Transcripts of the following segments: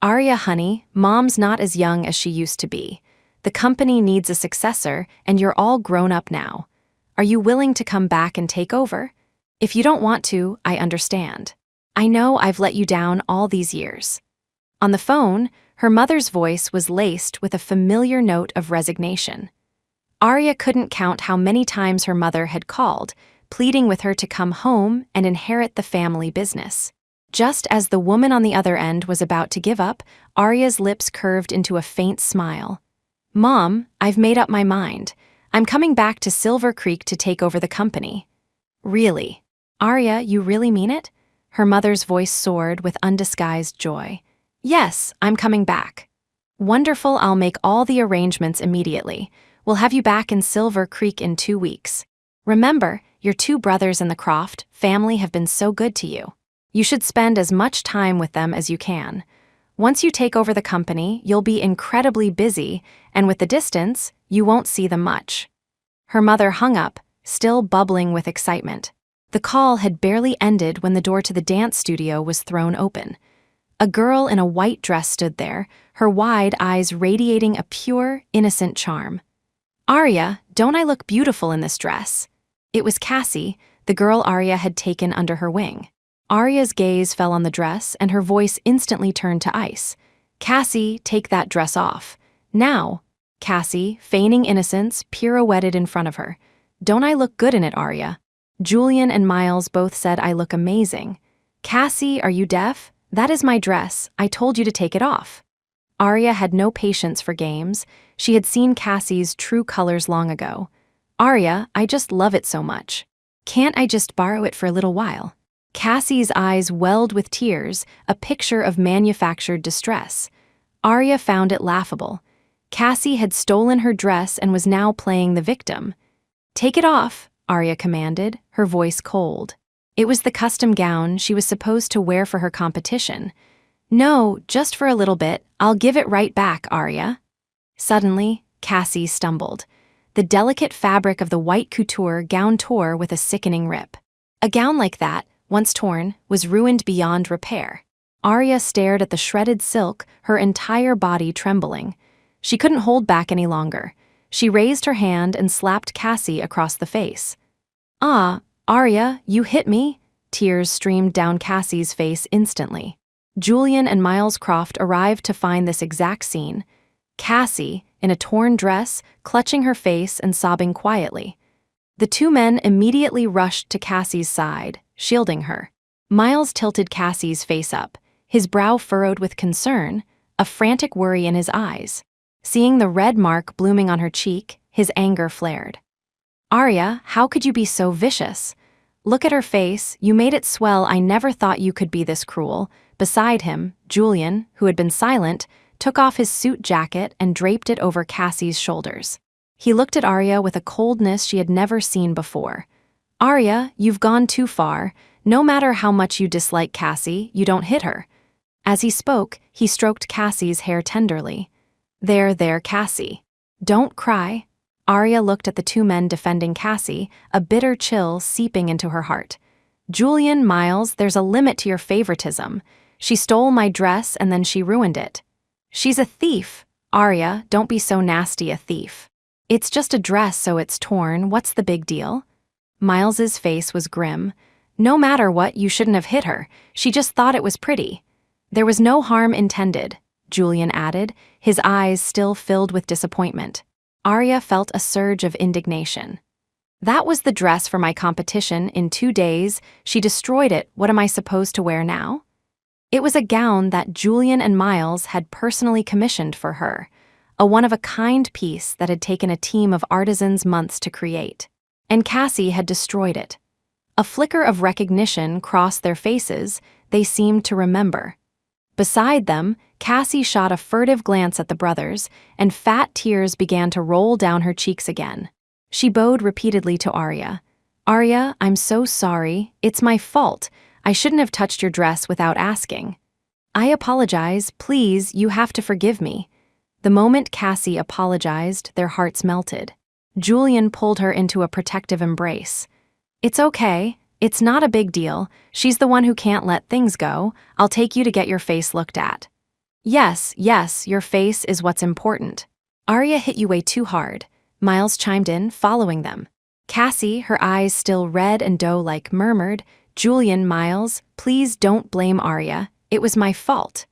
Arya, honey, mom's not as young as she used to be. The company needs a successor, and you're all grown up now. Are you willing to come back and take over? If you don't want to, I understand. I know I've let you down all these years. On the phone, her mother's voice was laced with a familiar note of resignation. Arya couldn't count how many times her mother had called, pleading with her to come home and inherit the family business. Just as the woman on the other end was about to give up, Arya's lips curved into a faint smile. "Mom, I've made up my mind. I'm coming back to Silver Creek to take over the company." "Really? Arya, you really mean it?" Her mother's voice soared with undisguised joy. "Yes, I'm coming back." "Wonderful, I'll make all the arrangements immediately. We'll have you back in Silver Creek in 2 weeks. Remember, your 2 brothers in the Croft family have been so good to you. You should spend as much time with them as you can. Once you take over the company, you'll be incredibly busy, and with the distance, you won't see them much." Her mother hung up, still bubbling with excitement. The call had barely ended when the door to the dance studio was thrown open. A girl in a white dress stood there, her wide eyes radiating a pure, innocent charm. "Arya, don't I look beautiful in this dress?" It was Cassie, the girl Arya had taken under her wing. Arya's gaze fell on the dress, and her voice instantly turned to ice. "Cassie, take that dress off. Now." Cassie, feigning innocence, pirouetted in front of her. "Don't I look good in it, Arya?" Julian and Miles both said I look amazing. "Cassie, are you deaf? That is my dress. I told you to take it off." Arya had no patience for games. She had seen Cassie's true colors long ago. "Arya, I just love it so much. Can't I just borrow it for a little while?" Cassie's eyes welled with tears, a picture of manufactured distress. Arya found it laughable. Cassie had stolen her dress and was now playing the victim. "Take it off," Arya commanded, her voice cold. It was the custom gown she was supposed to wear for her competition. "No, just for a little bit. I'll give it right back, Arya." Suddenly, Cassie stumbled. The delicate fabric of the white couture gown tore with a sickening rip. A gown like that, once torn, was ruined beyond repair. Arya stared at the shredded silk, her entire body trembling. She couldn't hold back any longer. She raised her hand and slapped Cassie across the face. "Ah, Arya, you hit me!" Tears streamed down Cassie's face instantly. Julian and Miles Croft arrived to find this exact scene. Cassie, in a torn dress, clutching her face and sobbing quietly. The 2 men immediately rushed to Cassie's side, shielding her. Miles tilted Cassie's face up, his brow furrowed with concern, a frantic worry in his eyes. Seeing the red mark blooming on her cheek, his anger flared. "Arya, how could you be so vicious? Look at her face, you made it swell. I never thought you could be this cruel." Beside him, Julian, who had been silent, took off his suit jacket and draped it over Cassie's shoulders. He looked at Arya with a coldness she had never seen before. "Arya, you've gone too far. No matter how much you dislike Cassie, you don't hit her." As he spoke, he stroked Cassie's hair tenderly. There, Cassie. Don't cry." Arya looked at the 2 men defending Cassie, a bitter chill seeping into her heart. "Julian, Miles, there's a limit to your favoritism. She stole my dress and then she ruined it." "She's a thief." "Arya, don't be so nasty, a thief. It's just a dress, so it's torn. What's the big deal?" Miles's face was grim. "No matter what, you shouldn't have hit her. She just thought it was pretty." "There was no harm intended," Julian added, his eyes still filled with disappointment. Arya felt a surge of indignation. "That was the dress for my competition in 2 days. She destroyed it. What am I supposed to wear now?" It was a gown that Julian and Miles had personally commissioned for her, a one-of-a-kind piece that had taken a team of artisans months to create. And Cassie had destroyed it. A flicker of recognition crossed their faces. They seemed to remember. Beside them, Cassie shot a furtive glance at the brothers, and fat tears began to roll down her cheeks again. She bowed repeatedly to Arya. "Arya, I'm so sorry. It's my fault. I shouldn't have touched your dress without asking." "I apologize. Please, you have to forgive me." The moment Cassie apologized, their hearts melted. Julian pulled her into a protective embrace. "It's okay. It's not a big deal. She's the one who can't let things go. I'll take you to get your face looked at." Yes, yes, your face is what's important. Arya hit you way too hard. Miles chimed in, following them. Cassie, her eyes still red and doe-like, murmured, Julian, Miles, please don't blame Arya. It was my fault.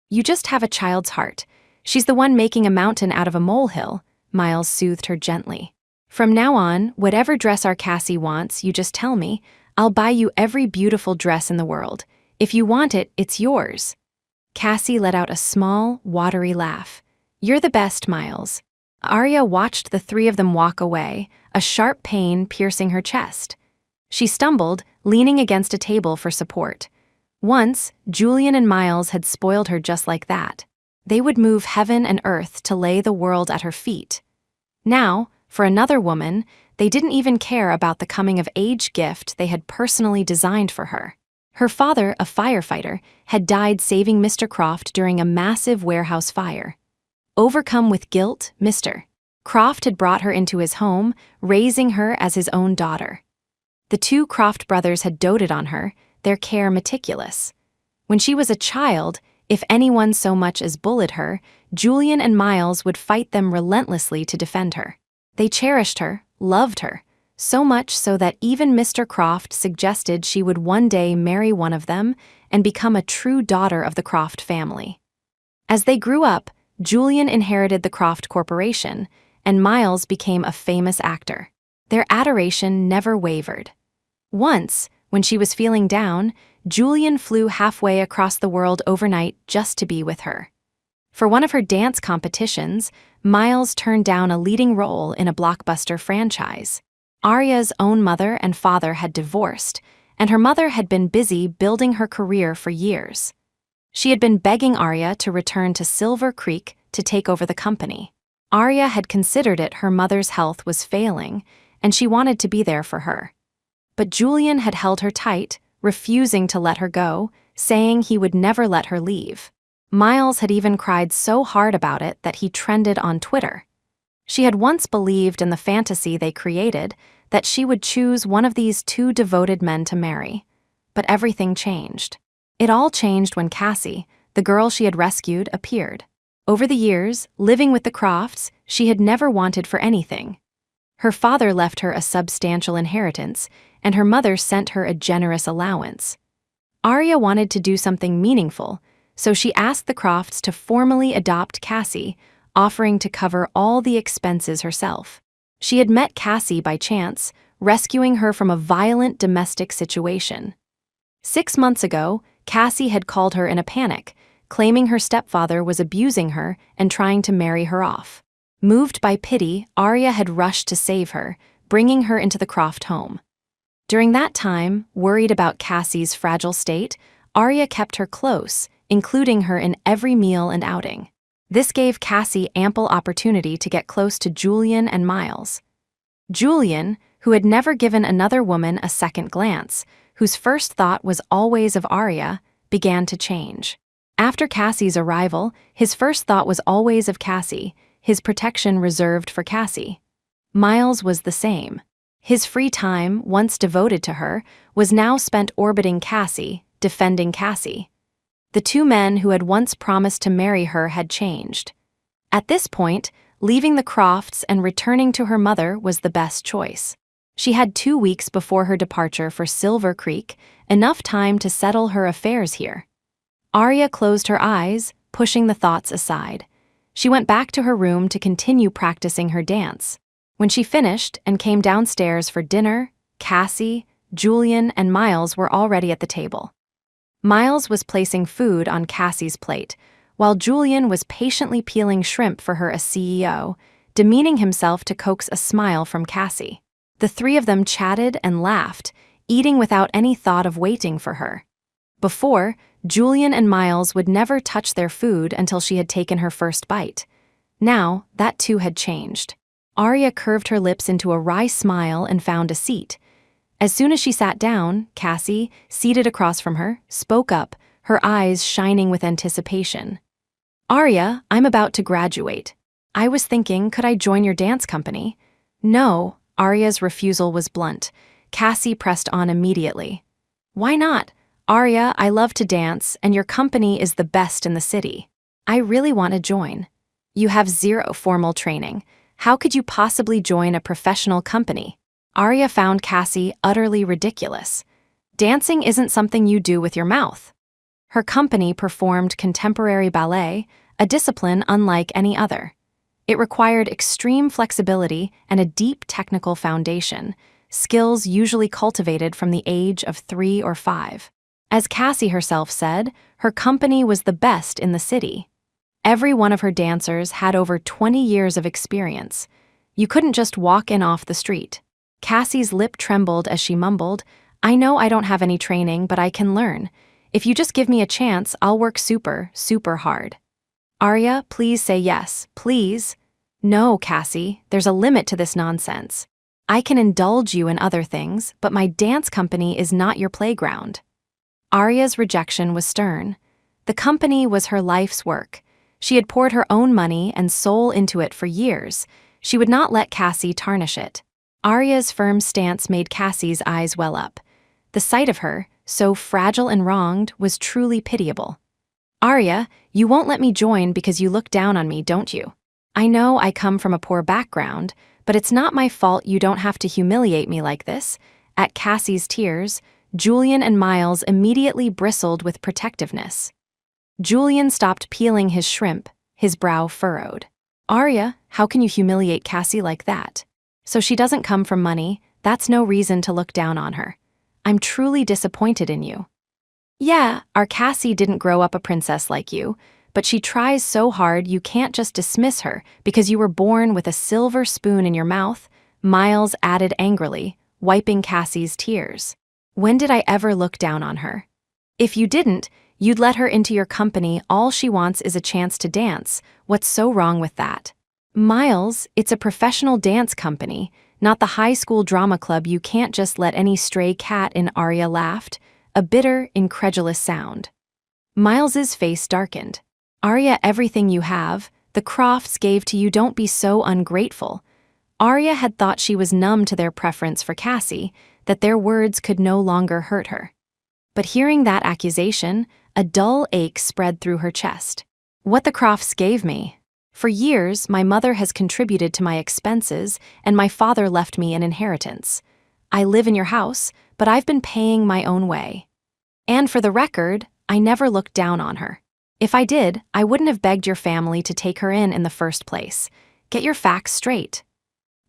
You just have a child's heart. She's the one making a mountain out of a molehill, Miles soothed her gently. From now on, whatever dress our Cassie wants, you just tell me. I'll buy you every beautiful dress in the world. If you want it, it's yours. Cassie let out a small, watery laugh. You're the best, Miles. Arya watched the three of them walk away, a sharp pain piercing her chest. She stumbled, leaning against a table for support. Once, Julian and Miles had spoiled her just like that. They would move heaven and earth to lay the world at her feet. Now, for another woman, they didn't even care about the coming-of-age gift they had personally designed for her. Her father, a firefighter, had died saving Mr. Croft during a massive warehouse fire. Overcome with guilt, Mr. Croft had brought her into his home, raising her as his own daughter. The two Croft brothers had doted on her, their care meticulous. When she was a child, if anyone so much as bullied her, Julian and Miles would fight them relentlessly to defend her. They cherished her, loved her, so much so that even Mr. Croft suggested she would one day marry one of them and become a true daughter of the Croft family. As they grew up, Julian inherited the Croft Corporation, and Miles became a famous actor. Their adoration never wavered. Once, when she was feeling down, Julian flew halfway across the world overnight just to be with her. For one of her dance competitions, Miles turned down a leading role in a blockbuster franchise. Arya's own mother and father had divorced, and her mother had been busy building her career for years. She had been begging Arya to return to Silver Creek to take over the company. Arya had considered it her mother's health was failing, and she wanted to be there for her. But Julian had held her tight, refusing to let her go, saying he would never let her leave. Miles had even cried so hard about it that he trended on Twitter. She had once believed in the fantasy they created that she would choose one of these two devoted men to marry. But everything changed. It all changed when Cassie, the girl she had rescued, appeared. Over the years, living with the Crofts, she had never wanted for anything. Her father left her a substantial inheritance, and her mother sent her a generous allowance. Arya wanted to do something meaningful, so she asked the Crofts to formally adopt Cassie, offering to cover all the expenses herself. She had met Cassie by chance, rescuing her from a violent domestic situation. 6 months ago, Cassie had called her in a panic, claiming her stepfather was abusing her and trying to marry her off. Moved by pity, Arya had rushed to save her, bringing her into the Croft home. During that time, worried about Cassie's fragile state, Arya kept her close, including her in every meal and outing. This gave Cassie ample opportunity to get close to Julian and Miles. Julian, who had never given another woman a second glance, whose first thought was always of Arya, began to change. After Cassie's arrival, his first thought was always of Cassie, his protection reserved for Cassie. Miles was the same. His free time, once devoted to her, was now spent orbiting Cassie, defending Cassie. The two men who had once promised to marry her had changed. At this point, leaving the Crofts and returning to her mother was the best choice. She had 2 weeks before her departure for Silver Creek, enough time to settle her affairs here. Arya closed her eyes, pushing the thoughts aside. She went back to her room to continue practicing her dance. When she finished and came downstairs for dinner, Cassie, Julian, and Miles were already at the table. Miles was placing food on Cassie's plate, while Julian was patiently peeling shrimp for her as CEO, demeaning himself to coax a smile from Cassie. The three of them chatted and laughed, eating without any thought of waiting for her. Before, Julian and Miles would never touch their food until she had taken her first bite. Now, that too had changed. Arya curved her lips into a wry smile and found a seat. As soon as she sat down, Cassie, seated across from her, spoke up, her eyes shining with anticipation. Arya, I'm about to graduate. I was thinking, could I join your dance company? No, Arya's refusal was blunt. Cassie pressed on immediately. Why not? Arya, I love to dance, and your company is the best in the city. I really want to join. You have zero formal training. How could you possibly join a professional company? Arya found Cassie utterly ridiculous. Dancing isn't something you do with your mouth. Her company performed contemporary ballet, a discipline unlike any other. It required extreme flexibility and a deep technical foundation, skills usually cultivated from the age of 3 or 5. As Cassie herself said, her company was the best in the city. Every one of her dancers had over 20 years of experience. You couldn't just walk in off the street. Cassie's lip trembled as she mumbled, "I know I don't have any training, but I can learn. If you just give me a chance, I'll work super, super hard." "Arya, please say yes, please." "No, Cassie, there's a limit to this nonsense. I can indulge you in other things, but my dance company is not your playground." Arya's rejection was stern. The company was her life's work. She had poured her own money and soul into it for years. She would not let Cassie tarnish it. Arya's firm stance made Cassie's eyes well up. The sight of her, so fragile and wronged, was truly pitiable. "Arya, you won't let me join because you look down on me, don't you? I know I come from a poor background, but it's not my fault you don't have to humiliate me like this." At Cassie's tears, Julian and Miles immediately bristled with protectiveness. Julian stopped peeling his shrimp, his brow furrowed. "Arya, how can you humiliate Cassie like that? So she doesn't come from money, that's no reason to look down on her. I'm truly disappointed in you." "Yeah, our Cassie didn't grow up a princess like you, but she tries so hard you can't just dismiss her because you were born with a silver spoon in your mouth," Miles added angrily, wiping Cassie's tears. "When did I ever look down on her? If you didn't, you'd let her into your company. All she wants is a chance to dance. What's so wrong with that?" "Miles, it's a professional dance company, not the high school drama club. You can't just let any stray cat in." Arya laughed, a bitter, incredulous sound. Miles's face darkened. "Arya, everything you have, the Crofts gave to you. Don't be so ungrateful." Arya had thought she was numb to their preference for Cassie, that their words could no longer hurt her. But hearing that accusation, a dull ache spread through her chest. "What the Crofts gave me? For years, my mother has contributed to my expenses, and my father left me an inheritance. I live in your house, but I've been paying my own way. And for the record, I never looked down on her. If I did, I wouldn't have begged your family to take her in the first place. Get your facts straight."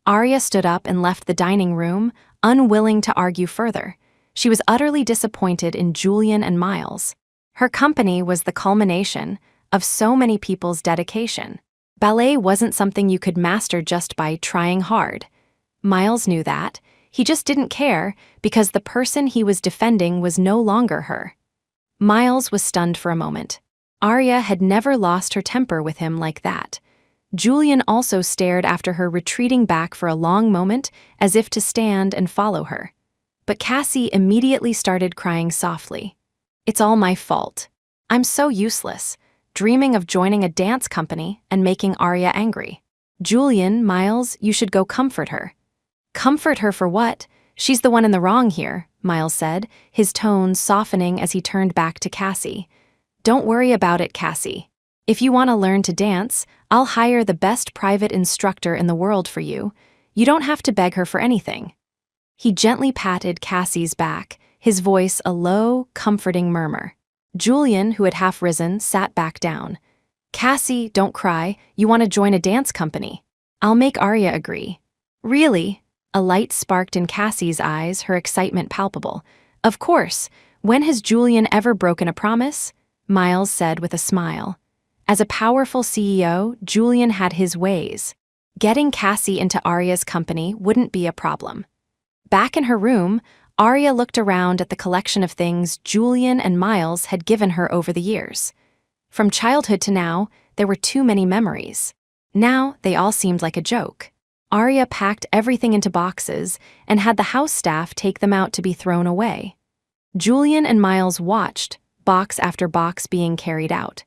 Arya stood up and left the dining room, unwilling to argue further. She was utterly disappointed in Julian and Miles. Her company was the culmination of so many people's dedication. Ballet wasn't something you could master just by trying hard. Miles knew that. He just didn't care because the person he was defending was no longer her. Miles was stunned for a moment. Arya had never lost her temper with him like that. Julian also stared after her, retreating back for a long moment as if to stand and follow her. But Cassie immediately started crying softly. "It's all my fault. I'm so useless, dreaming of joining a dance company and making Arya angry." "Julian, Miles, you should go comfort her." "Comfort her for what? She's the one in the wrong here," Miles said, his tone softening as he turned back to Cassie. "Don't worry about it, Cassie. If you want to learn to dance, I'll hire the best private instructor in the world for you. You don't have to beg her for anything." He gently patted Cassie's back, his voice a low, comforting murmur. Julian, who had half risen, sat back down. "Cassie, don't cry. You want to join a dance company. I'll make Arya agree." "Really?" A light sparked in Cassie's eyes, her excitement palpable. "Of course. When has Julian ever broken a promise?" Miles said with a smile. As a powerful CEO, Julian had his ways. Getting Cassie into Arya's company wouldn't be a problem. Back in her room, Arya looked around at the collection of things Julian and Miles had given her over the years. From childhood to now, there were too many memories. Now, they all seemed like a joke. Arya packed everything into boxes and had the house staff take them out to be thrown away. Julian and Miles watched, box after box being carried out.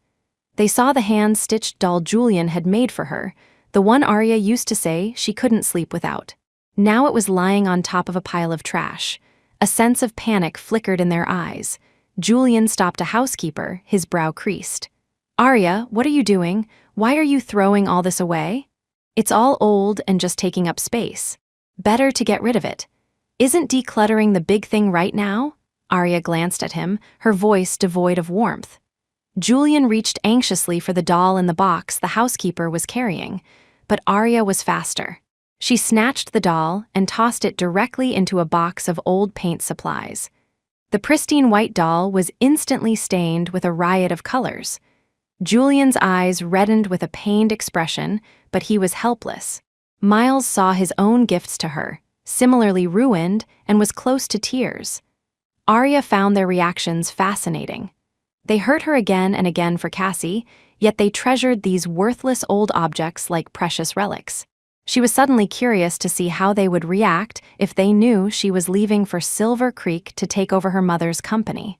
They saw the hand-stitched doll Julian had made for her, the one Arya used to say she couldn't sleep without. Now it was lying on top of a pile of trash. A sense of panic flickered in their eyes. Julian stopped a housekeeper, his brow creased. Arya, what are you doing? Why are you throwing all this away? It's all old and just taking up space. Better to get rid of it. Isn't decluttering the big thing right now? Arya glanced at him, her voice devoid of warmth. Julian reached anxiously for the doll in the box the housekeeper was carrying, but Arya was faster. She snatched the doll and tossed it directly into a box of old paint supplies. The pristine white doll was instantly stained with a riot of colors. Julian's eyes reddened with a pained expression, but he was helpless. Miles saw his own gifts to her, similarly ruined, and was close to tears. Arya found their reactions fascinating. They hurt her again and again for Cassie, yet they treasured these worthless old objects like precious relics. She was suddenly curious to see how they would react if they knew she was leaving for Silver Creek to take over her mother's company.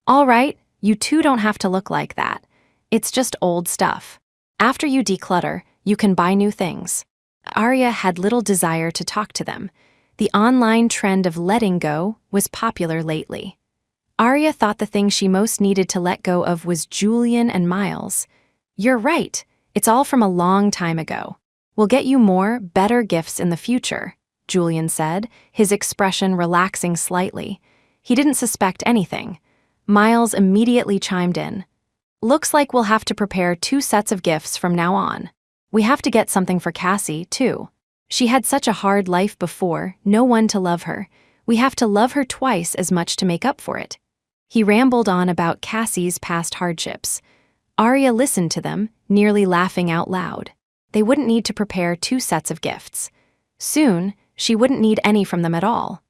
All right, you two don't have to look like that. It's just old stuff. After you declutter, you can buy new things. Arya had little desire to talk to them. The online trend of letting go was popular lately. Arya thought the thing she most needed to let go of was Julian and Miles. You're right, it's all from a long time ago. We'll get you more, better gifts in the future, Julian said, his expression relaxing slightly. He didn't suspect anything. Miles immediately chimed in. Looks like we'll have to prepare 2 sets of gifts from now on. We have to get something for Cassie, too. She had such a hard life before, no one to love her. We have to love her twice as much to make up for it. He rambled on about Cassie's past hardships. Arya listened to them, nearly laughing out loud. They wouldn't need to prepare 2 sets of gifts. Soon, she wouldn't need any from them at all.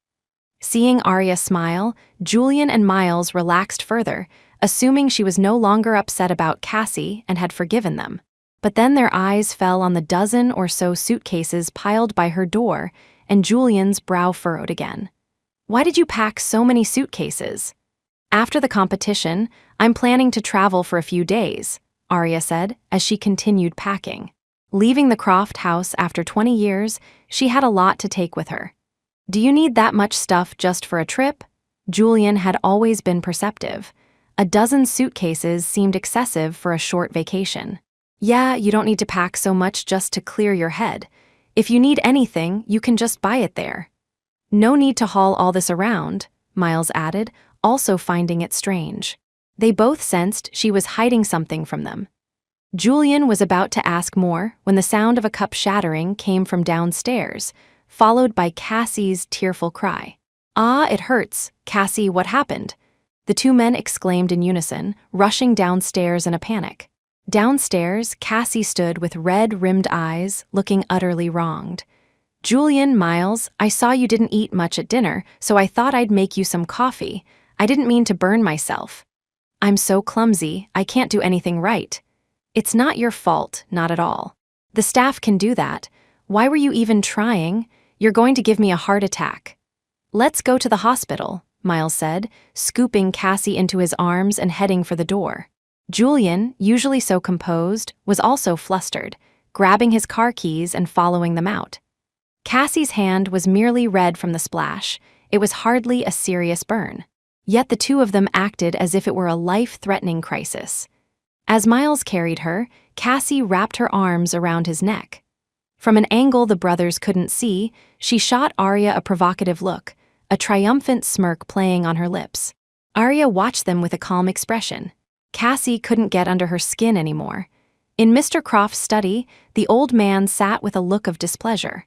Seeing Arya smile, Julian and Miles relaxed further, assuming she was no longer upset about Cassie and had forgiven them. But then their eyes fell on the dozen or so suitcases piled by her door, and Julian's brow furrowed again. Why did you pack so many suitcases? After the competition, I'm planning to travel for a few days, Arya said as she continued packing. Leaving the Croft house after 20 years, she had a lot to take with her. Do you need that much stuff just for a trip? Julian had always been perceptive. A dozen suitcases seemed excessive for a short vacation. Yeah, you don't need to pack so much just to clear your head. If you need anything, you can just buy it there. No need to haul all this around, Miles added, also finding it strange. They both sensed she was hiding something from them. Julian was about to ask more when the sound of a cup shattering came from downstairs, followed by Cassie's tearful cry. Ah, it hurts. Cassie, what happened? The 2 men exclaimed in unison, rushing downstairs in a panic. Downstairs, Cassie stood with red-rimmed eyes, looking utterly wronged. Julian, Miles, I saw you didn't eat much at dinner, so I thought I'd make you some coffee. I didn't mean to burn myself. I'm so clumsy, I can't do anything right. It's not your fault, not at all. The staff can do that. Why were you even trying? You're going to give me a heart attack. Let's go to the hospital, Miles said, scooping Cassie into his arms and heading for the door. Julian, usually so composed, was also flustered, grabbing his car keys and following them out. Cassie's hand was merely red from the splash. It was hardly a serious burn. Yet the 2 of them acted as if it were a life-threatening crisis. As Miles carried her, Cassie wrapped her arms around his neck. From an angle the brothers couldn't see, she shot Arya a provocative look, a triumphant smirk playing on her lips. Arya watched them with a calm expression. Cassie couldn't get under her skin anymore. In Mr. Croft's study, the old man sat with a look of displeasure.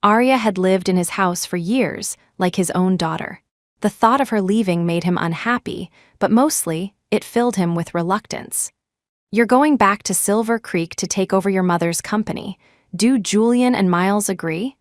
Arya had lived in his house for years, like his own daughter. The thought of her leaving made him unhappy, but mostly, it filled him with reluctance. You're going back to Silver Creek to take over your mother's company. Do Julian and Miles agree?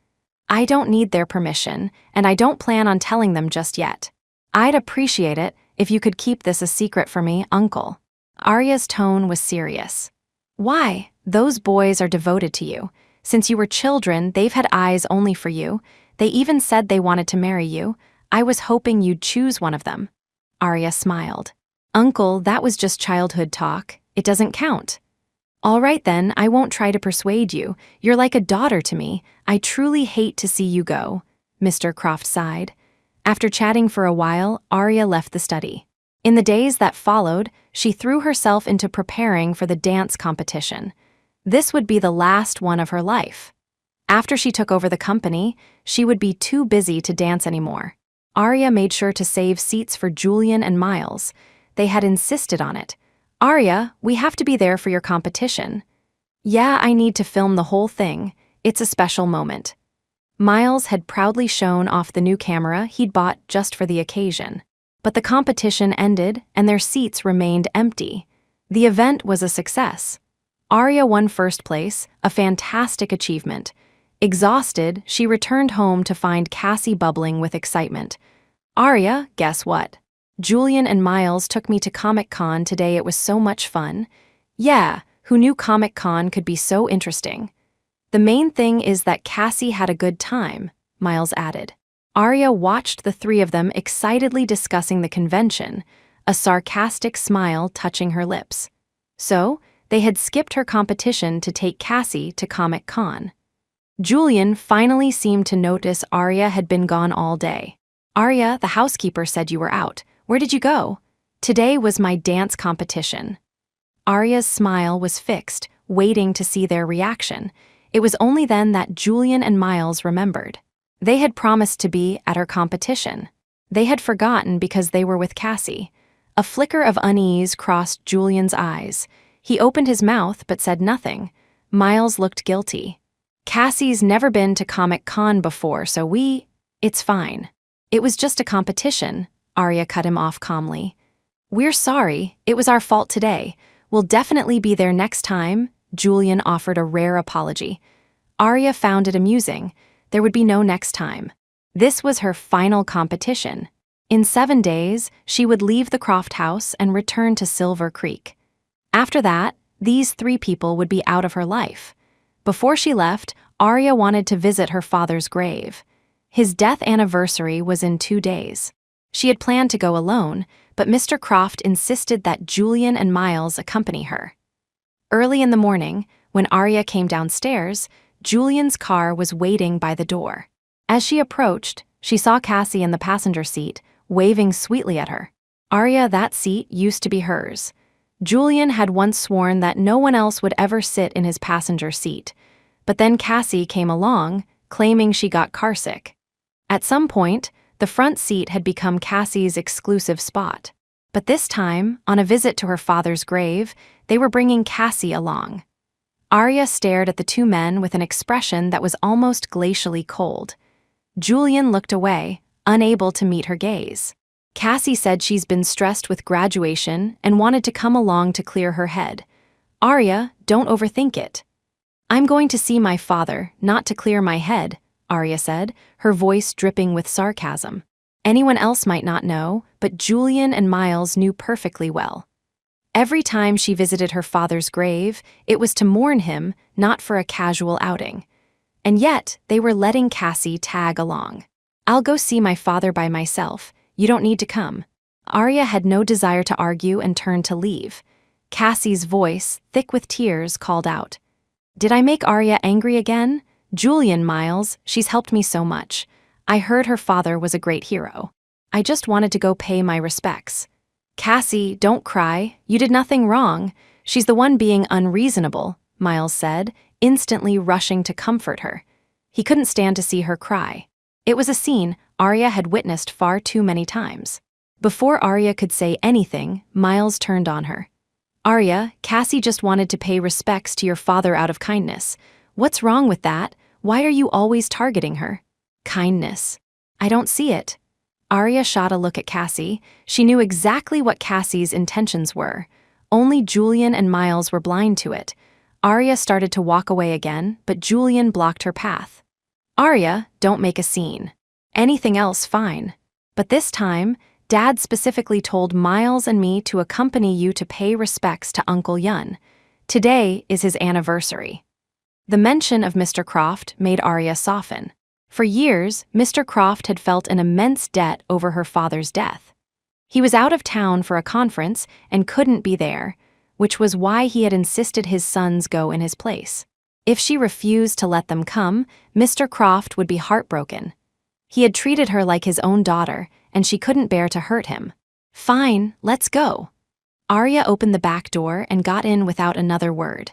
I don't need their permission, and I don't plan on telling them just yet. I'd appreciate it if you could keep this a secret for me, Uncle. Arya's tone was serious. Why? Those boys are devoted to you. Since you were children, they've had eyes only for you. They even said they wanted to marry you. I was hoping you'd choose one of them. Arya smiled. Uncle, that was just childhood talk. It doesn't count. All right then, I won't try to persuade you. You're like a daughter to me. I truly hate to see you go, Mr. Croft sighed. After chatting for a while, Arya left the study. In the days that followed, she threw herself into preparing for the dance competition. This would be the last one of her life. After she took over the company, she would be too busy to dance anymore. Arya made sure to save seats for Julian and Miles. They had insisted on it. "Arya, we have to be there for your competition." "Yeah, I need to film the whole thing. It's a special moment." Miles had proudly shown off the new camera he'd bought just for the occasion. But the competition ended and their seats remained empty. The event was a success. Arya won first place, a fantastic achievement. Exhausted, she returned home to find Cassie bubbling with excitement. "Arya, guess what? Julian and Miles took me to Comic-Con today. It was so much fun." "Yeah, who knew Comic-Con could be so interesting?" "The main thing is that Cassie had a good time," Miles added. Arya watched the three of them excitedly discussing the convention, a sarcastic smile touching her lips. So, they had skipped her competition to take Cassie to Comic-Con. Julian finally seemed to notice Arya had been gone all day. "Arya, the housekeeper said you were out. Where did you go?" "Today was my dance competition." Arya's smile was fixed, waiting to see their reaction. It was only then that Julian and Miles remembered. They had promised to be at her competition. They had forgotten because they were with Cassie. A flicker of unease crossed Julian's eyes. He opened his mouth but said nothing. Miles looked guilty. "Cassie's never been to Comic-Con before, so it's fine." "It was just a competition," Arya cut him off calmly. "We're sorry, it was our fault today. We'll definitely be there next time," Julian offered a rare apology. Arya found it amusing. There would be no next time. This was her final competition. In 7 days, she would leave the Croft house and return to Silver Creek. After that, these 3 people would be out of her life. Before she left, Arya wanted to visit her father's grave. His death anniversary was in 2 days. She had planned to go alone, but Mr. Croft insisted that Julian and Miles accompany her. Early in the morning, when Arya came downstairs, Julian's car was waiting by the door. As she approached, she saw Cassie in the passenger seat, waving sweetly at her. "Arya, that seat used to be hers." Julian had once sworn that no one else would ever sit in his passenger seat. But then Cassie came along, claiming she got carsick. At some point, the front seat had become Cassie's exclusive spot. But this time, on a visit to her father's grave, they were bringing Cassie along. Arya stared at the 2 men with an expression that was almost glacially cold. Julian looked away, unable to meet her gaze. Cassie said she's been stressed with graduation and wanted to come along to clear her head. "Arya, don't overthink it." "I'm going to see my father, not to clear my head," Arya said, her voice dripping with sarcasm. Anyone else might not know, but Julian and Miles knew perfectly well. Every time she visited her father's grave, it was to mourn him, not for a casual outing. And yet, they were letting Cassie tag along. "I'll go see my father by myself. You don't need to come." Arya had no desire to argue and turned to leave. Cassie's voice, thick with tears, called out. "Did I make Arya angry again? Julian, Miles, she's helped me so much. I heard her father was a great hero. I just wanted to go pay my respects." "Cassie, don't cry. You did nothing wrong. She's the one being unreasonable," Miles said, instantly rushing to comfort her. He couldn't stand to see her cry. It was a scene Arya had witnessed far too many times. Before Arya could say anything, Miles turned on her. "Arya, Cassie just wanted to pay respects to your father out of kindness. What's wrong with that? Why are you always targeting her?" "Kindness. I don't see it." Arya shot a look at Cassie. She knew exactly what Cassie's intentions were. Only Julian and Miles were blind to it. Arya started to walk away again, but Julian blocked her path. "Arya, don't make a scene. Anything else, fine. But this time, Dad specifically told Miles and me to accompany you to pay respects to Uncle Yun. Today is his anniversary." The mention of Mr. Croft made Arya soften. For years, Mr. Croft had felt an immense debt over her father's death. He was out of town for a conference and couldn't be there, which was why he had insisted his sons go in his place. If she refused to let them come, Mr. Croft would be heartbroken. He had treated her like his own daughter, and she couldn't bear to hurt him. Fine, let's go. Arya opened the back door and got in without another word.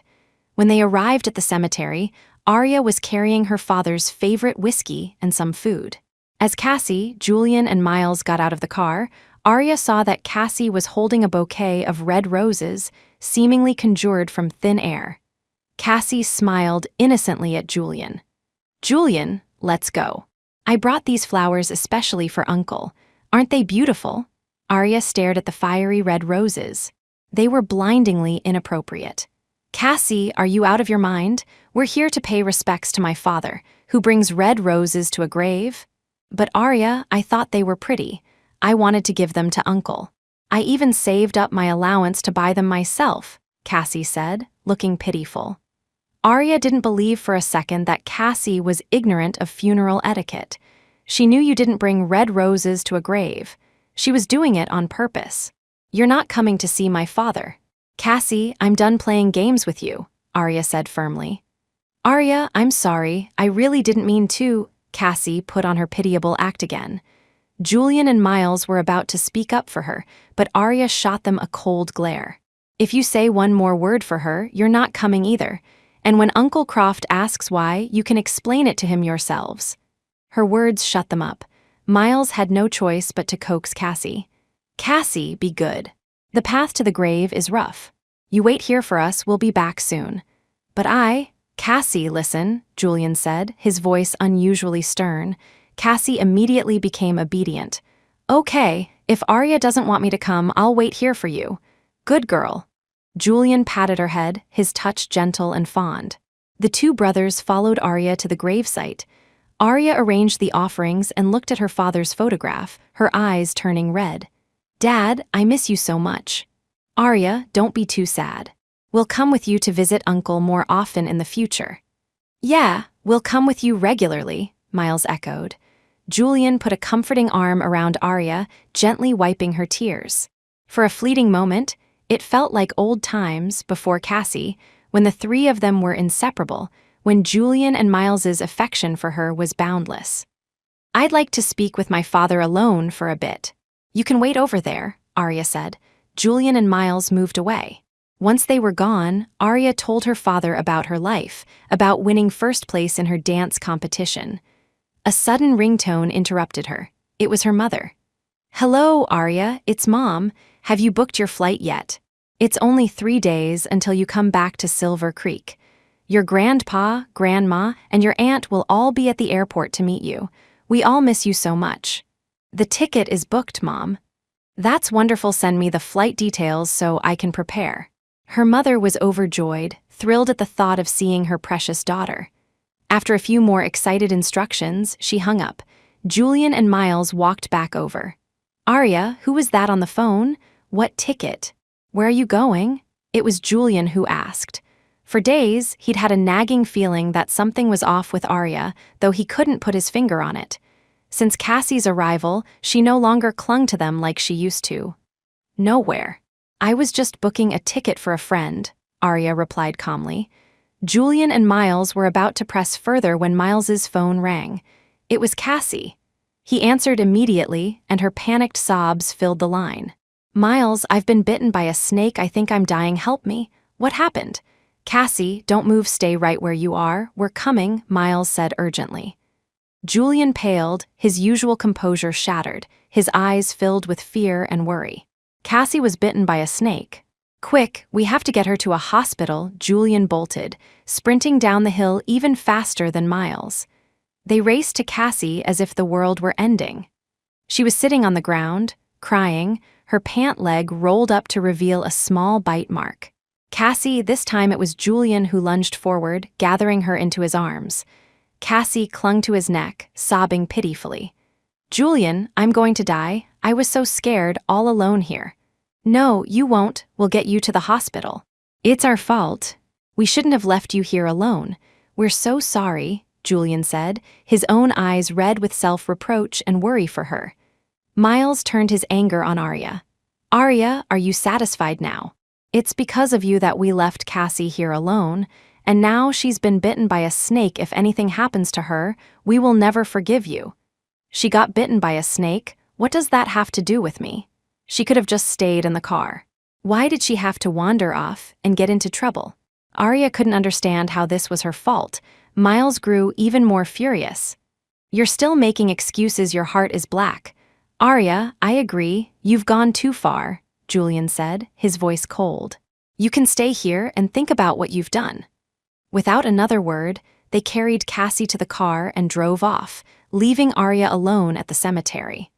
When they arrived at the cemetery, Arya was carrying her father's favorite whiskey and some food. As Cassie, Julian, and Miles got out of the car, Arya saw that Cassie was holding a bouquet of red roses, seemingly conjured from thin air. Cassie smiled innocently at Julian. Julian, let's go. I brought these flowers especially for Uncle. Aren't they beautiful? Arya stared at the fiery red roses. They were blindingly inappropriate. Cassie, are you out of your mind? We're here to pay respects to my father, who brings red roses to a grave. But Arya, I thought they were pretty. I wanted to give them to Uncle. I even saved up my allowance to buy them myself, Cassie said, looking pitiful. Arya didn't believe for a second that Cassie was ignorant of funeral etiquette. She knew you didn't bring red roses to a grave. She was doing it on purpose. You're not coming to see my father. Cassie, I'm done playing games with you, Arya said firmly. Arya, I'm sorry, I really didn't mean to, Cassie put on her pitiable act again. Julian and Miles were about to speak up for her, but Arya shot them a cold glare. If you say one more word for her, you're not coming either. And when Uncle Croft asks why, you can explain it to him yourselves. Her words shut them up. Miles had no choice but to coax Cassie. Cassie, be good. The path to the grave is rough. You wait here for us, we'll be back soon. But Cassie, listen, Julian said, his voice unusually stern. Cassie immediately became obedient. Okay, if Arya doesn't want me to come, I'll wait here for you. Good girl. Julian patted her head, his touch gentle and fond. The two brothers followed Arya to the gravesite. Arya arranged the offerings and looked at her father's photograph, her eyes turning red. Dad, I miss you so much. Arya, don't be too sad. We'll come with you to visit Uncle more often in the future. Yeah, we'll come with you regularly, Miles echoed. Julian put a comforting arm around Arya, gently wiping her tears. For a fleeting moment, it felt like old times before Cassie, when the three of them were inseparable, when Julian and Miles's affection for her was boundless. I'd like to speak with my father alone for a bit. You can wait over there, Arya said. Julian and Miles moved away. Once they were gone, Arya told her father about her life, about winning first place in her dance competition. A sudden ringtone interrupted her. It was her mother. Hello, Arya, it's Mom. Have you booked your flight yet? It's only 3 days until you come back to Silver Creek. Your grandpa, grandma, and your aunt will all be at the airport to meet you. We all miss you so much. The ticket is booked, Mom. That's wonderful. Send me the flight details so I can prepare. Her mother was overjoyed, thrilled at the thought of seeing her precious daughter. After a few more excited instructions, she hung up. Julian and Miles walked back over. Arya, who was that on the phone? What ticket? Where are you going? It was Julian who asked. For days, he'd had a nagging feeling that something was off with Arya, though he couldn't put his finger on it. Since Cassie's arrival, she no longer clung to them like she used to. Nowhere. I was just booking a ticket for a friend, Arya replied calmly. Julian and Miles were about to press further when Miles's phone rang. It was Cassie. He answered immediately, and her panicked sobs filled the line. Miles, I've been bitten by a snake. I think I'm dying. Help me. What happened? Cassie, don't move. Stay right where you are. We're coming, Miles said urgently. Julian paled, his usual composure shattered, his eyes filled with fear and worry. Cassie was bitten by a snake. Quick, we have to get her to a hospital, Julian bolted, sprinting down the hill even faster than Miles. They raced to Cassie as if the world were ending. She was sitting on the ground, crying, her pant leg rolled up to reveal a small bite mark. Cassie, this time it was Julian who lunged forward, gathering her into his arms. Cassie clung to his neck, sobbing pitifully. Julian, I'm going to die. I was so scared, all alone here. No, you won't. We'll get you to the hospital. It's our fault. We shouldn't have left you here alone. We're so sorry, Julian said, his own eyes red with self-reproach and worry for her. Miles turned his anger on Arya. Arya, are you satisfied now? It's because of you that we left Cassie here alone, and now she's been bitten by a snake. If anything happens to her, we will never forgive you. She got bitten by a snake. What does that have to do with me? She could have just stayed in the car. Why did she have to wander off and get into trouble? Arya couldn't understand how this was her fault. Miles grew even more furious. You're still making excuses. Your heart is black. Arya, I agree. You've gone too far, Julian said, his voice cold. You can stay here and think about what you've done. Without another word, they carried Cassie to the car and drove off, leaving Arya alone at the cemetery.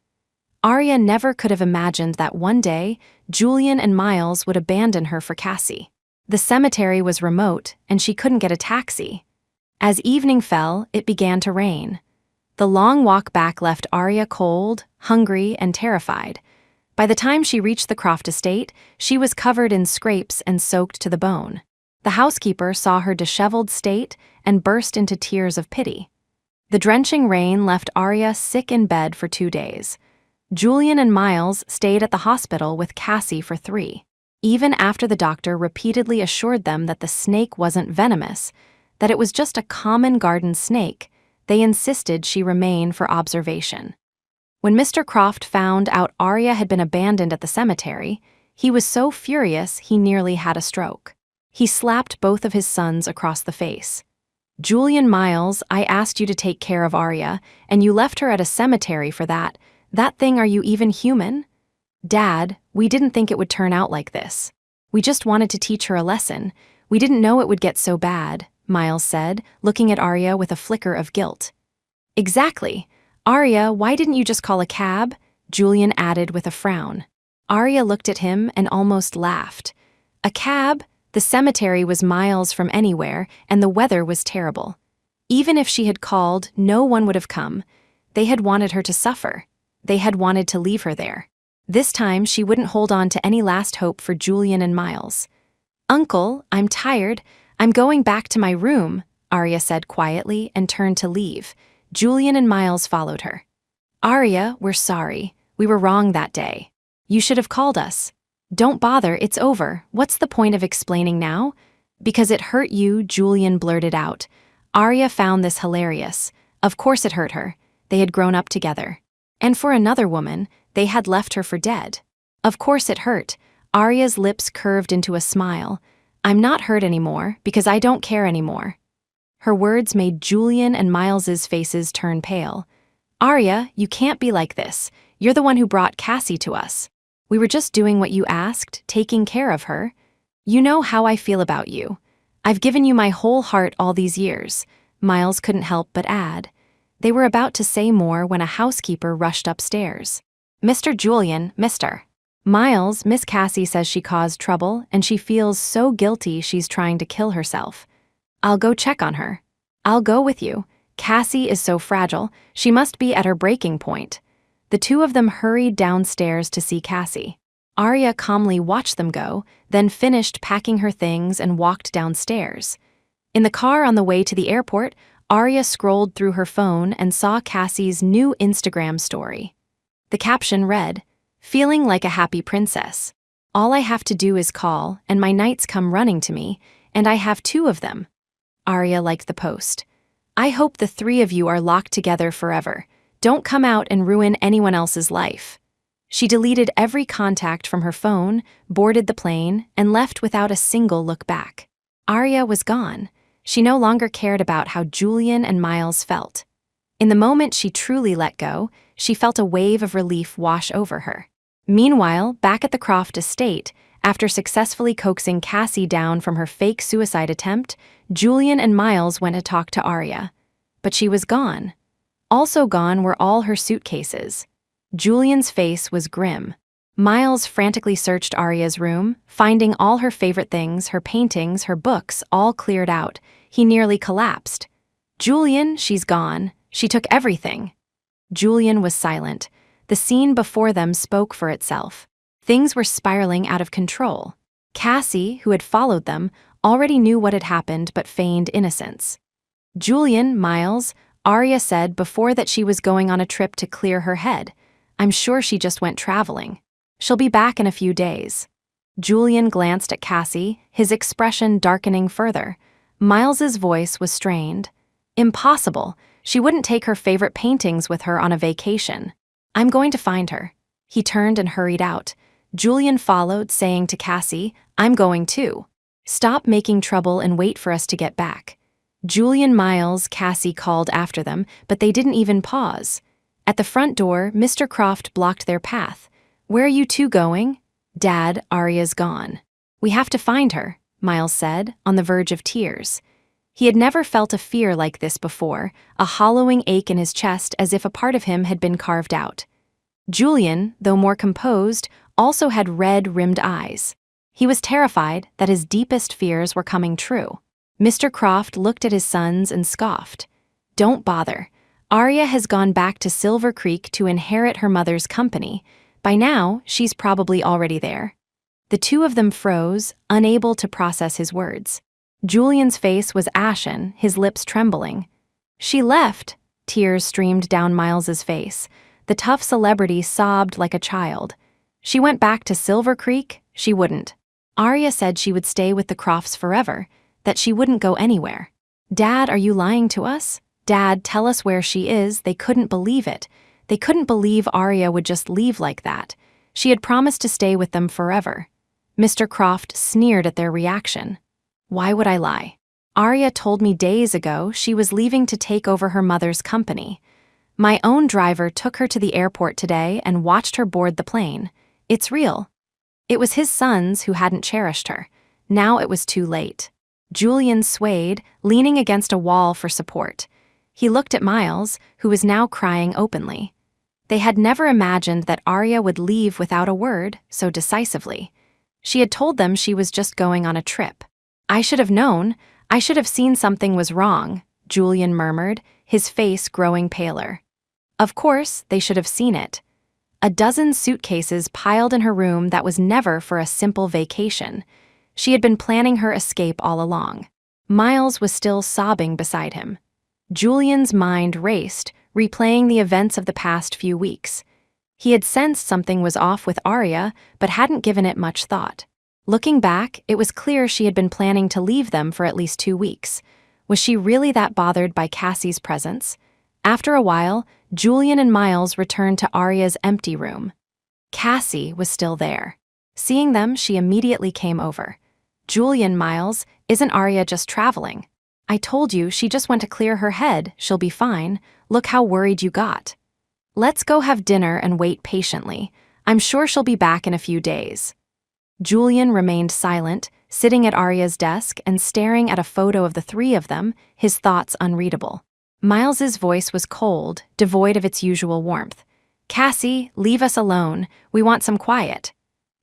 Arya never could have imagined that one day, Julian and Miles would abandon her for Cassie. The cemetery was remote, and she couldn't get a taxi. As evening fell, it began to rain. The long walk back left Arya cold, hungry, and terrified. By the time she reached the Croft estate, she was covered in scrapes and soaked to the bone. The housekeeper saw her disheveled state and burst into tears of pity. The drenching rain left Arya sick in bed for 2 days. Julian and Miles stayed at the hospital with Cassie for 3. Even after the doctor repeatedly assured them that the snake wasn't venomous, that it was just a common garden snake, they insisted she remain for observation. When Mr. Croft found out Arya had been abandoned at the cemetery, he was so furious he nearly had a stroke. He slapped both of his sons across the face. Julian, Miles, I asked you to take care of Arya, and you left her at a cemetery for that. That thing, are you even human? Dad, we didn't think it would turn out like this. We just wanted to teach her a lesson. We didn't know it would get so bad, Miles said, looking at Arya with a flicker of guilt. Exactly. Arya, why didn't you just call a cab? Julian added with a frown. Arya looked at him and almost laughed. A cab? The cemetery was miles from anywhere, and the weather was terrible. Even if she had called, no one would have come. They had wanted her to suffer. They had wanted to leave her there. This time, she wouldn't hold on to any last hope for Julian and Miles. Uncle, I'm tired. I'm going back to my room, Arya said quietly and turned to leave. Julian and Miles followed her. Arya, we're sorry. We were wrong that day. You should have called us. Don't bother, it's over. What's the point of explaining now? Because it hurt you, Julian blurted out. Arya found this hilarious. Of course it hurt her. They had grown up together. And for another woman, they had left her for dead. Of course it hurt. Arya's lips curved into a smile. I'm not hurt anymore because I don't care anymore. Her words made Julian and Miles's faces turn pale. Arya, you can't be like this. You're the one who brought Cassie to us. We were just doing what you asked, taking care of her. You know how I feel about you. I've given you my whole heart all these years. Miles couldn't help but add. They were about to say more when a housekeeper rushed upstairs. Mr. Julian, Mr. Miles, Miss Cassie says she caused trouble and she feels so guilty she's trying to kill herself. I'll go check on her. I'll go with you. Cassie is so fragile, she must be at her breaking point. The two of them hurried downstairs to see Cassie. Arya calmly watched them go, then finished packing her things and walked downstairs. In the car on the way to the airport, Arya scrolled through her phone and saw Cassie's new Instagram story. The caption read, "Feeling like a happy princess. All I have to do is call, and my knights come running to me, and I have 2 of them." Arya liked the post. I hope the 3 of you are locked together forever. Don't come out and ruin anyone else's life. She deleted every contact from her phone, boarded the plane, and left without a single look back. Arya was gone. She no longer cared about how Julian and Miles felt. In the moment she truly let go, she felt a wave of relief wash over her. Meanwhile, back at the Croft estate, after successfully coaxing Cassie down from her fake suicide attempt, Julian and Miles went to talk to Arya. But she was gone. Also gone were all her suitcases. Julian's face was grim. Miles frantically searched Arya's room, finding all her favorite things, her paintings, her books, all cleared out. He nearly collapsed. Julian, she's gone. She took everything. Julian was silent. The scene before them spoke for itself. Things were spiraling out of control. Cassie, who had followed them, already knew what had happened but feigned innocence. Julian, Miles, Arya said before that she was going on a trip to clear her head. I'm sure she just went traveling. She'll be back in a few days. Julian glanced at Cassie, his expression darkening further. Miles's voice was strained. Impossible. She wouldn't take her favorite paintings with her on a vacation. I'm going to find her. He turned and hurried out. Julian followed, saying to Cassie, "I'm going too. Stop making trouble and wait for us to get back." Julian, Miles, Cassie called after them, but they didn't even pause. At the front door, Mr. Croft blocked their path. "Where are you two going?" "Dad, Arya's gone." "We have to find her," Miles said, on the verge of tears. He had never felt a fear like this before, a hollowing ache in his chest as if a part of him had been carved out. Julian, though more composed, also had red-rimmed eyes. He was terrified that his deepest fears were coming true. Mr. Croft looked at his sons and scoffed. "Don't bother. Arya has gone back to Silver Creek to inherit her mother's company. By now, she's probably already there." The two of them froze, unable to process his words. Julian's face was ashen, his lips trembling. "She left." Tears streamed down Miles's face. The tough celebrity sobbed like a child. "She went back to Silver Creek? She wouldn't. Arya said she would stay with the Crofts forever, that she wouldn't go anywhere." "Dad, are you lying to us? Dad, tell us where she is." They couldn't believe it. They couldn't believe Arya would just leave like that. She had promised to stay with them forever. Mr. Croft sneered at their reaction. "Why would I lie? Arya told me days ago she was leaving to take over her mother's company. My own driver took her to the airport today and watched her board the plane. It's real." It was his sons who hadn't cherished her. Now it was too late. Julian swayed, leaning against a wall for support. He looked at Miles, who was now crying openly. They had never imagined that Arya would leave without a word so decisively. She had told them she was just going on a trip. "I should have known. I should have seen something was wrong," Julian murmured, his face growing paler. Of course, they should have seen it. A dozen suitcases piled in her room that was never for a simple vacation. She had been planning her escape all along. Miles was still sobbing beside him. Julian's mind raced, replaying the events of the past few weeks. He had sensed something was off with Arya, but hadn't given it much thought. Looking back, it was clear she had been planning to leave them for at least 2 weeks. Was she really that bothered by Cassie's presence? After a while, Julian and Miles returned to Arya's empty room. Cassie was still there. Seeing them, she immediately came over. "Julian, Miles, isn't Arya just traveling? I told you she just went to clear her head. She'll be fine. Look how worried you got. Let's go have dinner and wait patiently. I'm sure she'll be back in a few days." Julian remained silent, sitting at Arya's desk and staring at a photo of the three of them, his thoughts unreadable. Miles's voice was cold, devoid of its usual warmth. "Cassie, leave us alone. We want some quiet."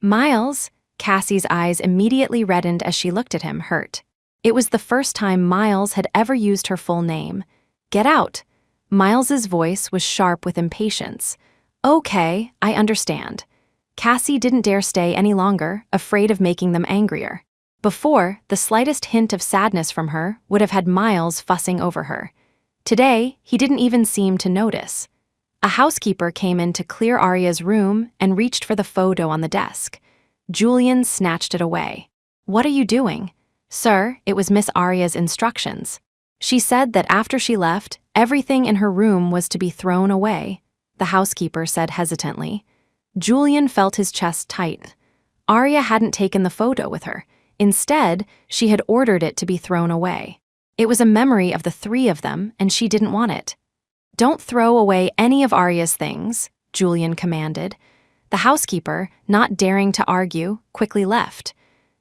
"Miles?" Cassie's eyes immediately reddened as she looked at him, hurt. It was the first time Miles had ever used her full name. "Get out." Miles's voice was sharp with impatience. "Okay, I understand." Cassie didn't dare stay any longer, afraid of making them angrier. Before, the slightest hint of sadness from her would have had Miles fussing over her. Today, he didn't even seem to notice. A housekeeper came in to clear Arya's room and reached for the photo on the desk. Julian snatched it away. "What are you doing?" "Sir, it was Miss Arya's instructions. She said that after she left, everything in her room was to be thrown away," the housekeeper said hesitantly. Julian felt his chest tighten. Arya hadn't taken the photo with her. Instead, she had ordered it to be thrown away. It was a memory of the three of them, and she didn't want it. "Don't throw away any of Arya's things," Julian commanded. The housekeeper, not daring to argue, quickly left.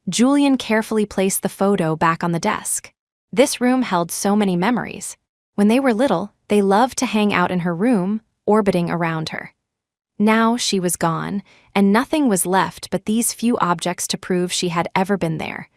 Julian carefully placed the photo back on the desk. This room held so many memories. When they were little, they loved to hang out in her room, orbiting around her. Now she was gone, and nothing was left but these few objects to prove she had ever been there.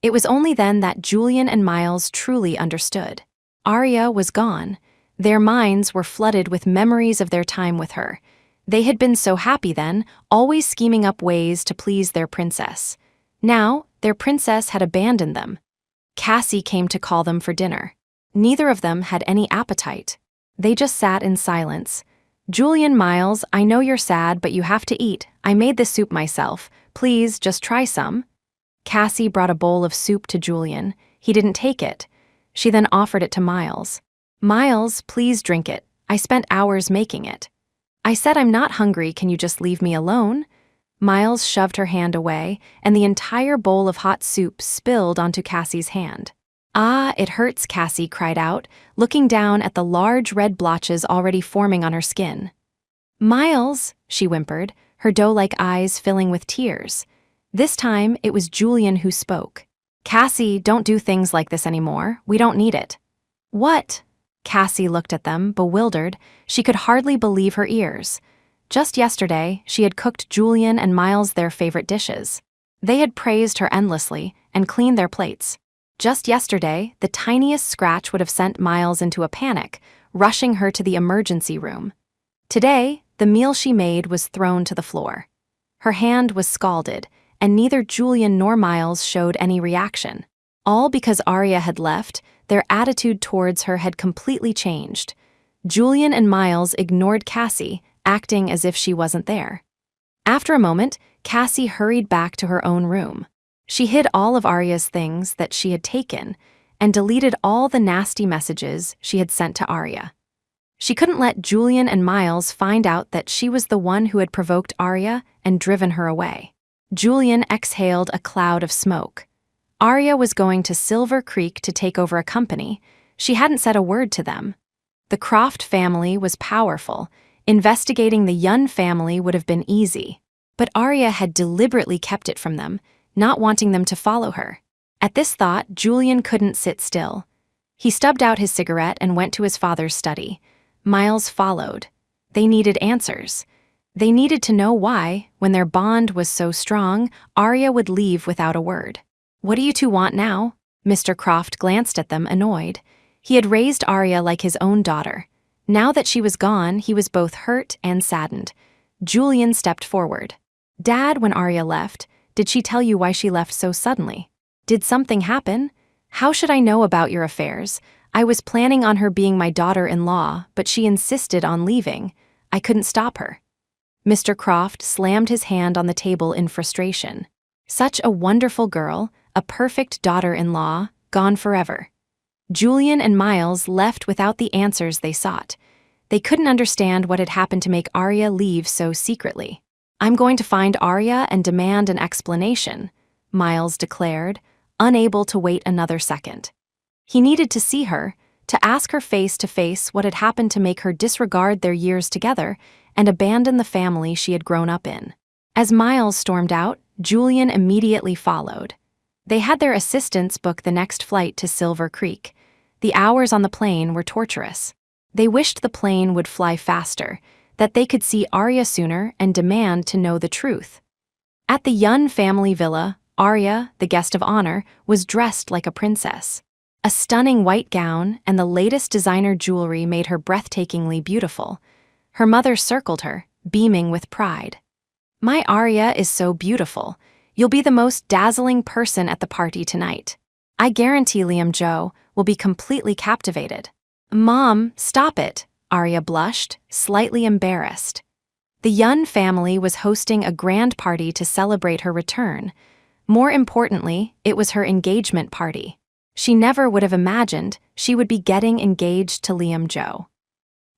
It was only then that Julian and Miles truly understood. Arya was gone. Their minds were flooded with memories of their time with her. They had been so happy then, always scheming up ways to please their princess. Now, their princess had abandoned them. Cassie came to call them for dinner. Neither of them had any appetite. They just sat in silence. "Julian, Miles, I know you're sad, but you have to eat. I made the soup myself. Please, just try some." Cassie brought a bowl of soup to Julian. He didn't take it. She then offered it to Miles. "Miles, please drink it. I spent hours making it." I said I'm not hungry, can you just leave me alone? Miles shoved her hand away, and the entire bowl of hot soup spilled onto Cassie's hand. Ah, it hurts, Cassie cried out, looking down at the large red blotches already forming on her skin. Miles, she whimpered, her doe-like eyes filling with tears. This time, it was Julian who spoke. Cassie, don't do things like this anymore. We don't need it. What? Cassie looked at them, bewildered. She could hardly believe her ears. Just yesterday, she had cooked Julian and Miles their favorite dishes. They had praised her endlessly and cleaned their plates. Just yesterday, the tiniest scratch would have sent Miles into a panic, rushing her to the emergency room. Today, the meal she made was thrown to the floor. Her hand was scalded, and neither Julian nor Miles showed any reaction. All because Arya had left, their attitude towards her had completely changed. Julian and Miles ignored Cassie, acting as if she wasn't there. After a moment, Cassie hurried back to her own room. She hid all of Arya's things that she had taken and deleted all the nasty messages she had sent to Arya. She couldn't let Julian and Miles find out that she was the one who had provoked Arya and driven her away. Julian exhaled a cloud of smoke. Arya was going to Silver Creek to take over a company. She hadn't said a word to them. The Croft family was powerful. Investigating the Yun family would have been easy. But Arya had deliberately kept it from them, not wanting them to follow her. At this thought, Julian couldn't sit still. He stubbed out his cigarette and went to his father's study. Miles followed. They needed answers. They needed to know why, when their bond was so strong, Arya would leave without a word. What do you two want now? Mr. Croft glanced at them, annoyed. He had raised Arya like his own daughter. Now that she was gone, he was both hurt and saddened. Julian stepped forward. Dad, when Arya left, did she tell you why she left so suddenly? Did something happen? How should I know about your affairs? I was planning on her being my daughter-in-law, but she insisted on leaving. I couldn't stop her. Mr. Croft slammed his hand on the table in frustration. Such a wonderful girl, a perfect daughter-in-law, gone forever. Julian and Miles left without the answers they sought. They couldn't understand what had happened to make Arya leave so secretly. I'm going to find Arya and demand an explanation, Miles declared, unable to wait another second. He needed to see her, to ask her face to face what had happened to make her disregard their years together and abandon the family she had grown up in. As Miles stormed out, Julian immediately followed. They had their assistants book the next flight to Silver Creek. The hours on the plane were torturous. They wished the plane would fly faster, that they could see Arya sooner and demand to know the truth. At the Yun family villa, Arya, the guest of honor, was dressed like a princess. A stunning white gown and the latest designer jewelry made her breathtakingly beautiful. Her mother circled her, beaming with pride. My Arya is so beautiful. You'll be the most dazzling person at the party tonight. I guarantee Liam Joe will be completely captivated. Mom, stop it, Arya blushed, slightly embarrassed. The Yun family was hosting a grand party to celebrate her return. More importantly, it was her engagement party. She never would have imagined she would be getting engaged to Liam Joe.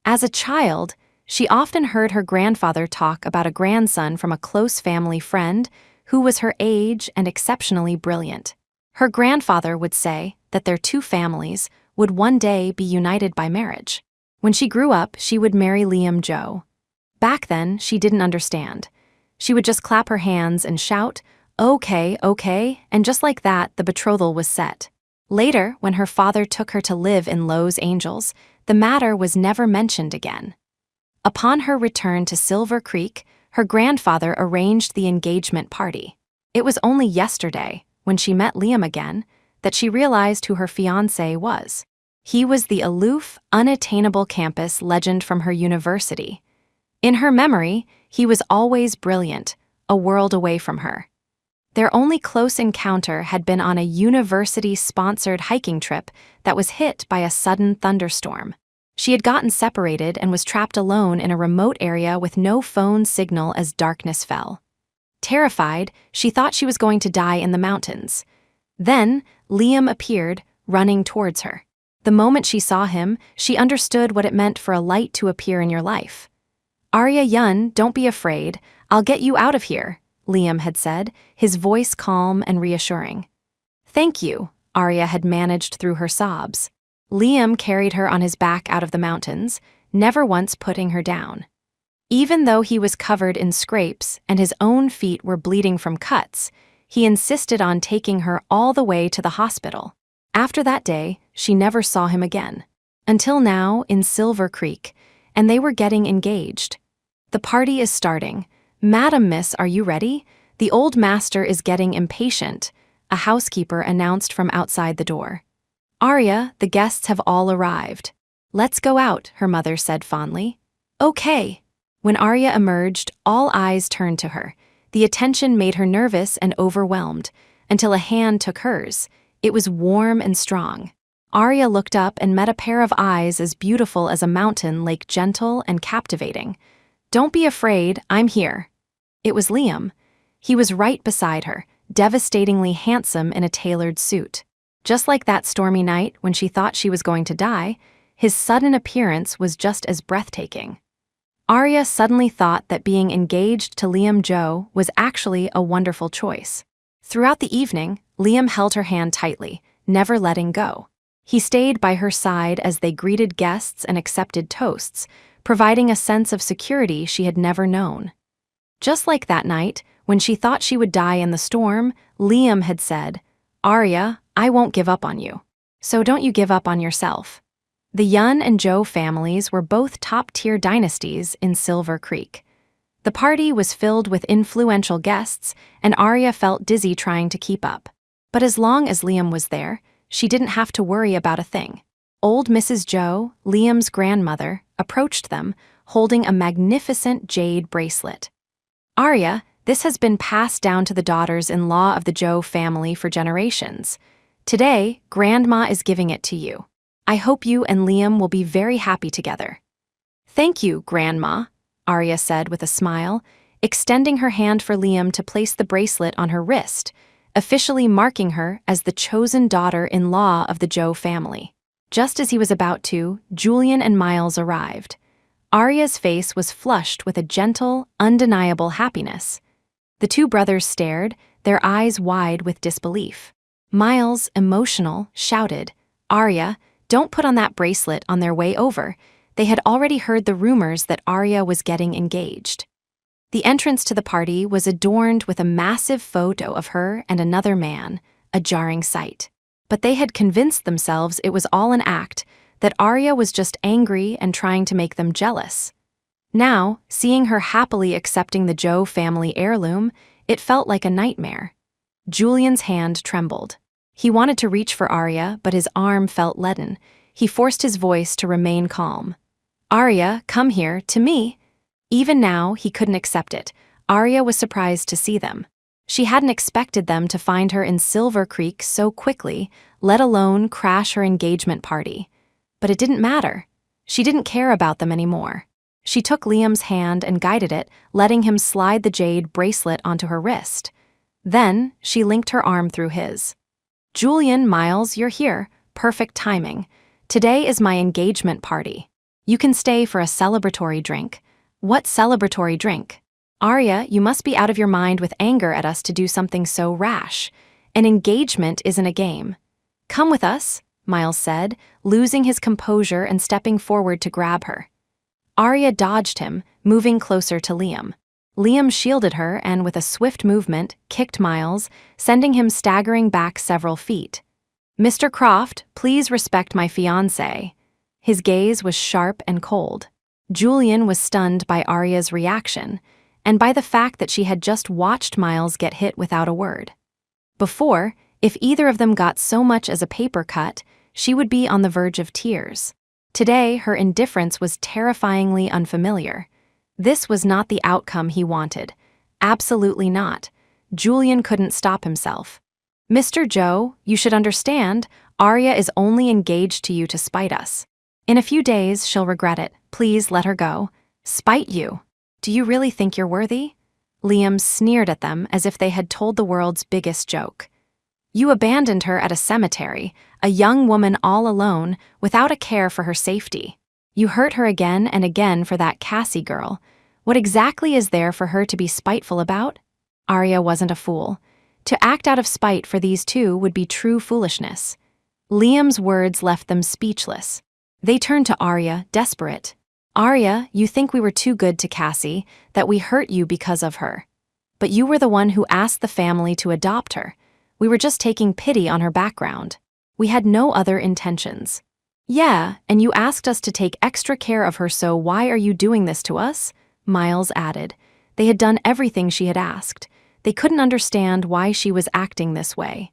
As a child, she often heard her grandfather talk about a grandson from a close family friend who was her age and exceptionally brilliant. Her grandfather would say that their two families would one day be united by marriage. When she grew up, she would marry Liam Joe. Back then, she didn't understand. She would just clap her hands and shout, "Okay, okay," and just like that, the betrothal was set. Later, when her father took her to live in Los Angeles, the matter was never mentioned again. Upon her return to Silver Creek, her grandfather arranged the engagement party. It was only yesterday, when she met Liam again, that she realized who her fiancé was. He was the aloof, unattainable campus legend from her university. In her memory, he was always brilliant, a world away from her. Their only close encounter had been on a university-sponsored hiking trip that was hit by a sudden thunderstorm. She had gotten separated and was trapped alone in a remote area with no phone signal as darkness fell. Terrified, she thought she was going to die in the mountains. Then, Liam appeared, running towards her. The moment she saw him, she understood what it meant for a light to appear in your life. Arya Yun, don't be afraid. I'll get you out of here, Liam had said, his voice calm and reassuring. Thank you, Arya had managed through her sobs. Liam carried her on his back out of the mountains, never once putting her down. Even though he was covered in scrapes and his own feet were bleeding from cuts, he insisted on taking her all the way to the hospital. After that day, she never saw him again. Until now, in Silver Creek, and they were getting engaged. The party is starting. Madam Miss, are you ready? The old master is getting impatient, a housekeeper announced from outside the door. Arya, the guests have all arrived. Let's go out, her mother said fondly. Okay. When Arya emerged, all eyes turned to her. The attention made her nervous and overwhelmed, until a hand took hers. It was warm and strong. Arya looked up and met a pair of eyes as beautiful as a mountain lake, gentle and captivating. Don't be afraid, I'm here. It was Liam. He was right beside her, devastatingly handsome in a tailored suit. Just like that stormy night when she thought she was going to die, his sudden appearance was just as breathtaking. Arya suddenly thought that being engaged to Liam Joe was actually a wonderful choice. Throughout the evening, Liam held her hand tightly, never letting go. He stayed by her side as they greeted guests and accepted toasts, providing a sense of security she had never known. Just like that night, when she thought she would die in the storm, Liam had said, Arya, I won't give up on you. So don't you give up on yourself. The Yun and Joe families were both top-tier dynasties in Silver Creek. The party was filled with influential guests, and Arya felt dizzy trying to keep up. But as long as Liam was there, she didn't have to worry about a thing. Old Mrs. Joe, Liam's grandmother, approached them, holding a magnificent jade bracelet. Arya, this has been passed down to the daughters-in-law of the Joe family for generations. Today, Grandma is giving it to you. I hope you and Liam will be very happy together. Thank you, Grandma, Arya said with a smile, extending her hand for Liam to place the bracelet on her wrist, officially marking her as the chosen daughter-in-law of the Joe family. Just as he was about to, Julian and Miles arrived. Arya's face was flushed with a gentle, undeniable happiness. The two brothers stared, their eyes wide with disbelief. Miles, emotional, shouted, Arya, don't put on that bracelet on their way over. They had already heard the rumors that Arya was getting engaged. The entrance to the party was adorned with a massive photo of her and another man, a jarring sight. But they had convinced themselves it was all an act, that Arya was just angry and trying to make them jealous. Now, seeing her happily accepting the Joe family heirloom, it felt like a nightmare. Julian's hand trembled. He wanted to reach for Arya, but his arm felt leaden. He forced his voice to remain calm. Arya, come here, to me. Even now, he couldn't accept it. Arya was surprised to see them. She hadn't expected them to find her in Silver Creek so quickly, let alone crash her engagement party. But it didn't matter. She didn't care about them anymore. She took Liam's hand and guided it, letting him slide the jade bracelet onto her wrist. Then, she linked her arm through his. Julian, Miles, you're here. Perfect timing. Today is my engagement party. You can stay for a celebratory drink. What celebratory drink? Arya, you must be out of your mind with anger at us to do something so rash. An engagement isn't a game. Come with us, Miles said, losing his composure and stepping forward to grab her. Arya dodged him, moving closer to Liam. Liam shielded her and, with a swift movement, kicked Miles, sending him staggering back several feet. Mr. Croft, please respect my fiancé. His gaze was sharp and cold. Julian was stunned by Arya's reaction, and by the fact that she had just watched Miles get hit without a word. Before, if either of them got so much as a paper cut, she would be on the verge of tears. Today, her indifference was terrifyingly unfamiliar. This was not the outcome he wanted. Absolutely not. Julian couldn't stop himself. Mr. Joe, you should understand, Arya is only engaged to you to spite us. In a few days, she'll regret it. Please let her go. Spite you? Do you really think you're worthy? Liam sneered at them as if they had told the world's biggest joke. You abandoned her at a cemetery, a young woman all alone, without a care for her safety. You hurt her again and again for that Cassie girl. What exactly is there for her to be spiteful about? Arya wasn't a fool. To act out of spite for these two would be true foolishness. Liam's words left them speechless. They turned to Arya, desperate. Arya, you think we were too good to Cassie, that we hurt you because of her. But you were the one who asked the family to adopt her. We were just taking pity on her background. We had no other intentions. Yeah, and you asked us to take extra care of her, so why are you doing this to us? Miles added. They had done everything she had asked. They couldn't understand why she was acting this way.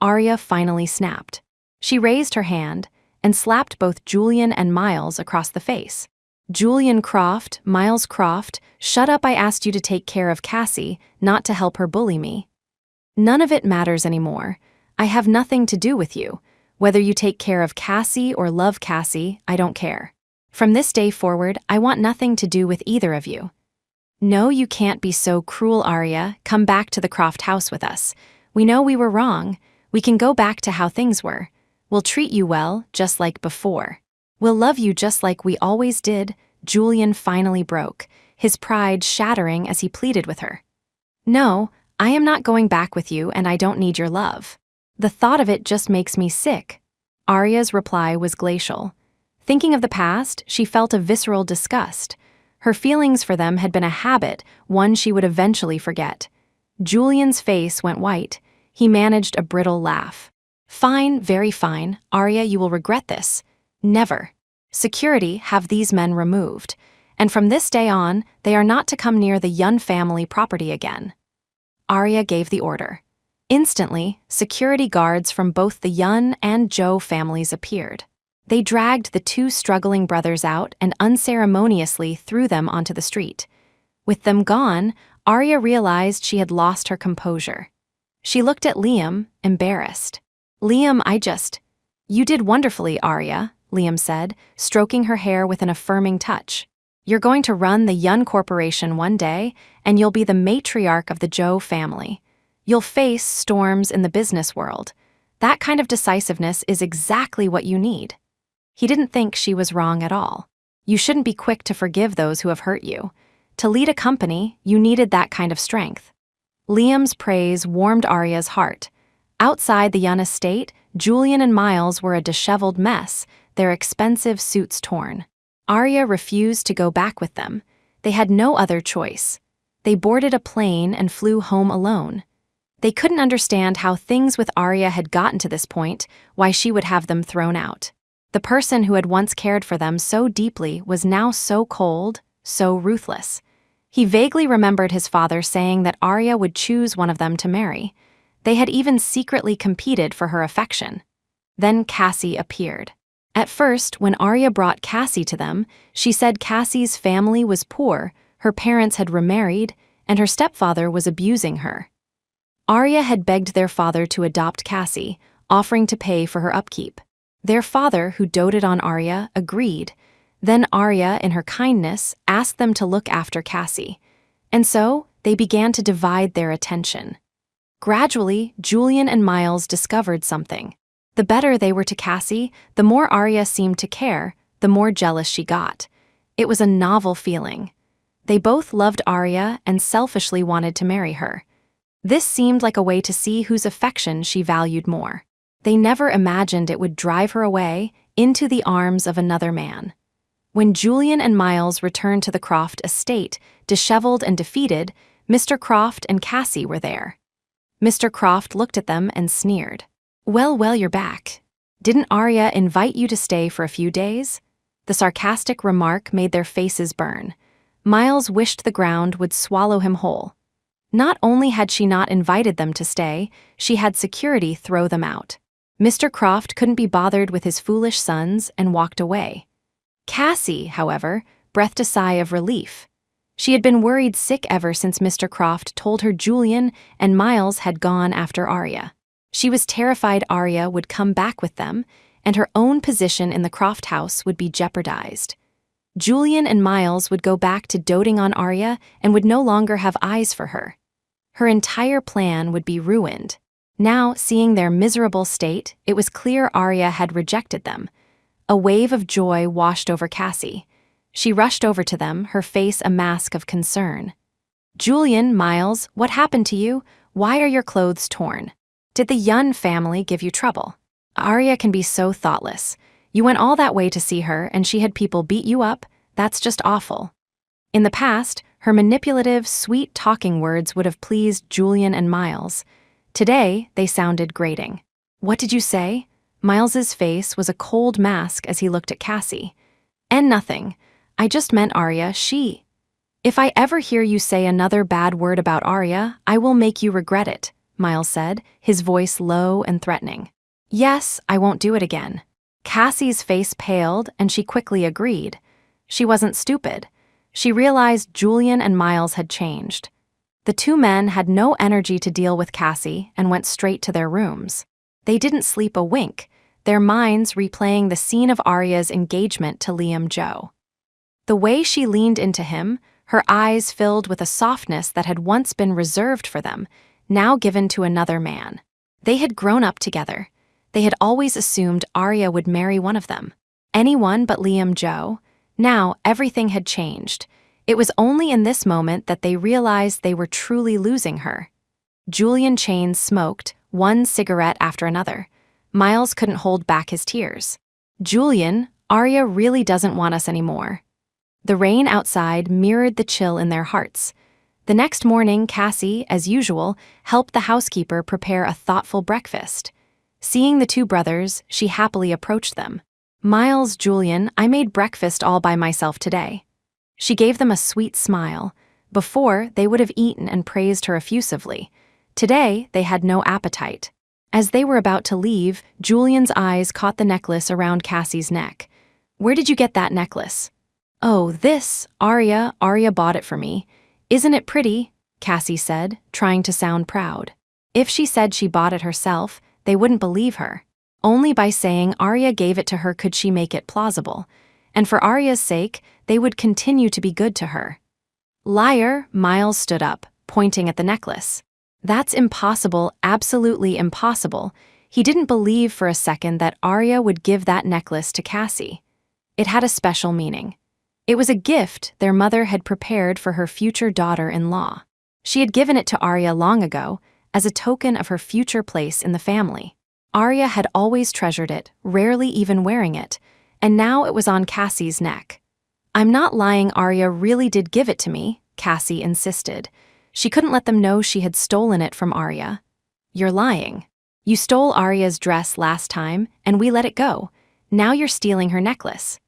Arya finally snapped. She raised her hand and slapped both Julian and Miles across the face. Julian Croft, Miles Croft, shut up, I asked you to take care of Cassie, not to help her bully me. None of it matters anymore. I have nothing to do with you. Whether you take care of Cassie or love Cassie, I don't care. From this day forward, I want nothing to do with either of you. No, you can't be so cruel, Arya. Come back to the Croft house with us. We know we were wrong. We can go back to how things were. We'll treat you well, just like before. We'll love you just like we always did. Julian finally broke, his pride shattering as he pleaded with her. No, I am not going back with you, and I don't need your love. The thought of it just makes me sick. Arya's reply was glacial. Thinking of the past, she felt a visceral disgust. Her feelings for them had been a habit, one she would eventually forget. Julian's face went white. He managed a brittle laugh. Fine, very fine. Arya, you will regret this. Never. Security, have these men removed. And from this day on, they are not to come near the Yun family property again. Arya gave the order. Instantly, security guards from both the Yun and Zhou families appeared. They dragged the two struggling brothers out and unceremoniously threw them onto the street. With them gone, Arya realized she had lost her composure. She looked at Liam, embarrassed. Liam, You did wonderfully, Arya, Liam said, stroking her hair with an affirming touch. You're going to run the Yun Corporation one day, and you'll be the matriarch of the Zhou family. You'll face storms in the business world. That kind of decisiveness is exactly what you need. He didn't think she was wrong at all. You shouldn't be quick to forgive those who have hurt you. To lead a company, you needed that kind of strength. Liam's praise warmed Arya's heart. Outside the Yun estate, Julian and Miles were a disheveled mess, their expensive suits torn. Arya refused to go back with them. They had no other choice. They boarded a plane and flew home alone. They couldn't understand how things with Arya had gotten to this point, why she would have them thrown out. The person who had once cared for them so deeply was now so cold, so ruthless. He vaguely remembered his father saying that Arya would choose one of them to marry. They had even secretly competed for her affection. Then Cassie appeared. At first, when Arya brought Cassie to them, she said Cassie's family was poor, her parents had remarried, and her stepfather was abusing her. Arya had begged their father to adopt Cassie, offering to pay for her upkeep. Their father, who doted on Arya, agreed. Then Arya, in her kindness, asked them to look after Cassie. And so, they began to divide their attention. Gradually, Julian and Miles discovered something. The better they were to Cassie, the more Arya seemed to care, the more jealous she got. It was a novel feeling. They both loved Arya and selfishly wanted to marry her. This seemed like a way to see whose affection she valued more. They never imagined it would drive her away into the arms of another man. When Julian and Miles returned to the Croft estate, disheveled and defeated, Mr. Croft and Cassie were there. Mr. Croft looked at them and sneered. Well, you're back. Didn't Arya invite you to stay for a few days? The sarcastic remark made their faces burn. Miles wished the ground would swallow him whole. Not only had she not invited them to stay, she had security throw them out. Mr. Croft couldn't be bothered with his foolish sons and walked away. Cassie, however, breathed a sigh of relief. She had been worried sick ever since Mr. Croft told her Julian and Miles had gone after Arya. She was terrified Arya would come back with them, and her own position in the Croft house would be jeopardized. Julian and Miles would go back to doting on Arya and would no longer have eyes for her. Her entire plan would be ruined. Now, seeing their miserable state, it was clear Arya had rejected them. A wave of joy washed over Cassie. She rushed over to them, her face a mask of concern. "Julian, Miles, what happened to you? Why are your clothes torn? Did the Yun family give you trouble? Arya can be so thoughtless. You went all that way to see her and she had people beat you up? That's just awful." In the past, her manipulative, sweet-talking words would have pleased Julian and Miles. Today, they sounded grating. "What did you say?" Miles's face was a cold mask as he looked at Cassie. "And nothing. I just meant Arya, she. If I ever hear you say another bad word about Arya, I will make you regret it," Miles said, his voice low and threatening. "Yes, I won't do it again." Cassie's face paled and she quickly agreed. She wasn't stupid. She realized Julian and Miles had changed. The two men had no energy to deal with Cassie and went straight to their rooms. They didn't sleep a wink, their minds replaying the scene of Arya's engagement to Liam Joe. The way she leaned into him, her eyes filled with a softness that had once been reserved for them, now given to another man. They had grown up together. They had always assumed Arya would marry one of them. Anyone but Liam Joe. Now everything had changed. It was only in this moment that they realized they were truly losing her. Julian Chains smoked, one cigarette after another. Miles couldn't hold back his tears. "Julian, Arya really doesn't want us anymore." The rain outside mirrored the chill in their hearts. The next morning, Cassie, as usual, helped the housekeeper prepare a thoughtful breakfast. Seeing the two brothers, she happily approached them. "Miles, Julian, I made breakfast all by myself today." She gave them a sweet smile. Before, they would have eaten and praised her effusively. Today, they had no appetite. As they were about to leave, Julian's eyes caught the necklace around Cassie's neck. "Where did you get that necklace?" "Oh, this, Arya bought it for me. Isn't it pretty?" Cassie said, trying to sound proud. If she said she bought it herself, they wouldn't believe her. Only by saying Arya gave it to her could she make it plausible. And for Arya's sake, they would continue to be good to her. "Liar," Miles stood up, pointing at the necklace. "That's impossible, absolutely impossible." He didn't believe for a second that Arya would give that necklace to Cassie. It had a special meaning. It was a gift their mother had prepared for her future daughter-in-law. She had given it to Arya long ago, as a token of her future place in the family. Arya had always treasured it, rarely even wearing it, and now it was on Cassie's neck. "I'm not lying, Arya really did give it to me," Cassie insisted. She couldn't let them know she had stolen it from Arya. "You're lying. You stole Arya's dress last time, and we let it go. Now you're stealing her necklace."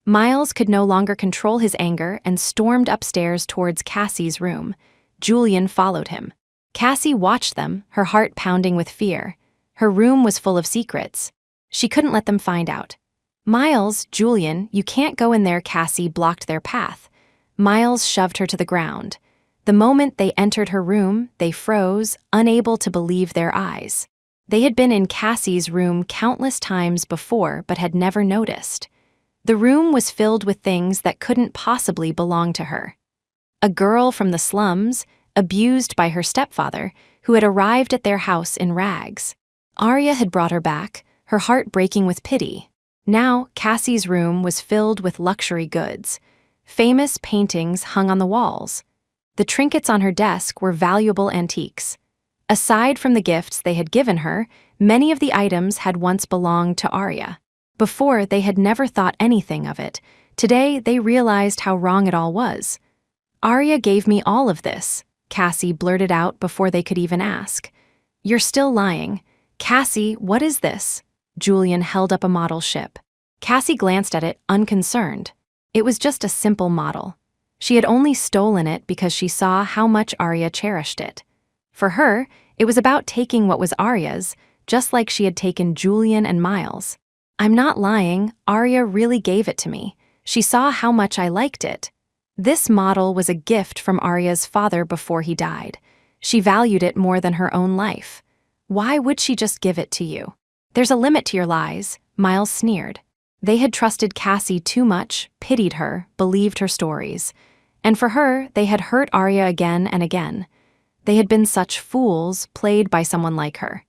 Miles could no longer control his anger and stormed upstairs towards Cassie's room. Julian followed him. Cassie watched them, her heart pounding with fear. Her room was full of secrets. She couldn't let them find out. "Miles, Julian, you can't go in there." Cassie blocked their path. Miles shoved her to the ground. The moment they entered her room, they froze, unable to believe their eyes. They had been in Cassie's room countless times before but had never noticed. The room was filled with things that couldn't possibly belong to her. A girl from the slums, abused by her stepfather, who had arrived at their house in rags. Arya had brought her back, her heart breaking with pity. Now, Cassie's room was filled with luxury goods. Famous paintings hung on the walls. The trinkets on her desk were valuable antiques. Aside from the gifts they had given her, many of the items had once belonged to Arya. Before, they had never thought anything of it. Today, they realized how wrong it all was. "Arya gave me all of this," Cassie blurted out before they could even ask. "You're still lying." "Cassie, what is this?" Julian held up a model ship. Cassie glanced at it, unconcerned. It was just a simple model. She had only stolen it because she saw how much Arya cherished it. For her, it was about taking what was Arya's, just like she had taken Julian and Miles. "I'm not lying, Arya really gave it to me. She saw how much I liked it." This model was a gift from Arya's father before he died. She valued it more than her own life. Why would she just give it to you? "There's a limit to your lies," Miles sneered. They had trusted Cassie too much, pitied her, believed her stories. And for her, they had hurt Arya again and again. They had been such fools, played by someone like her.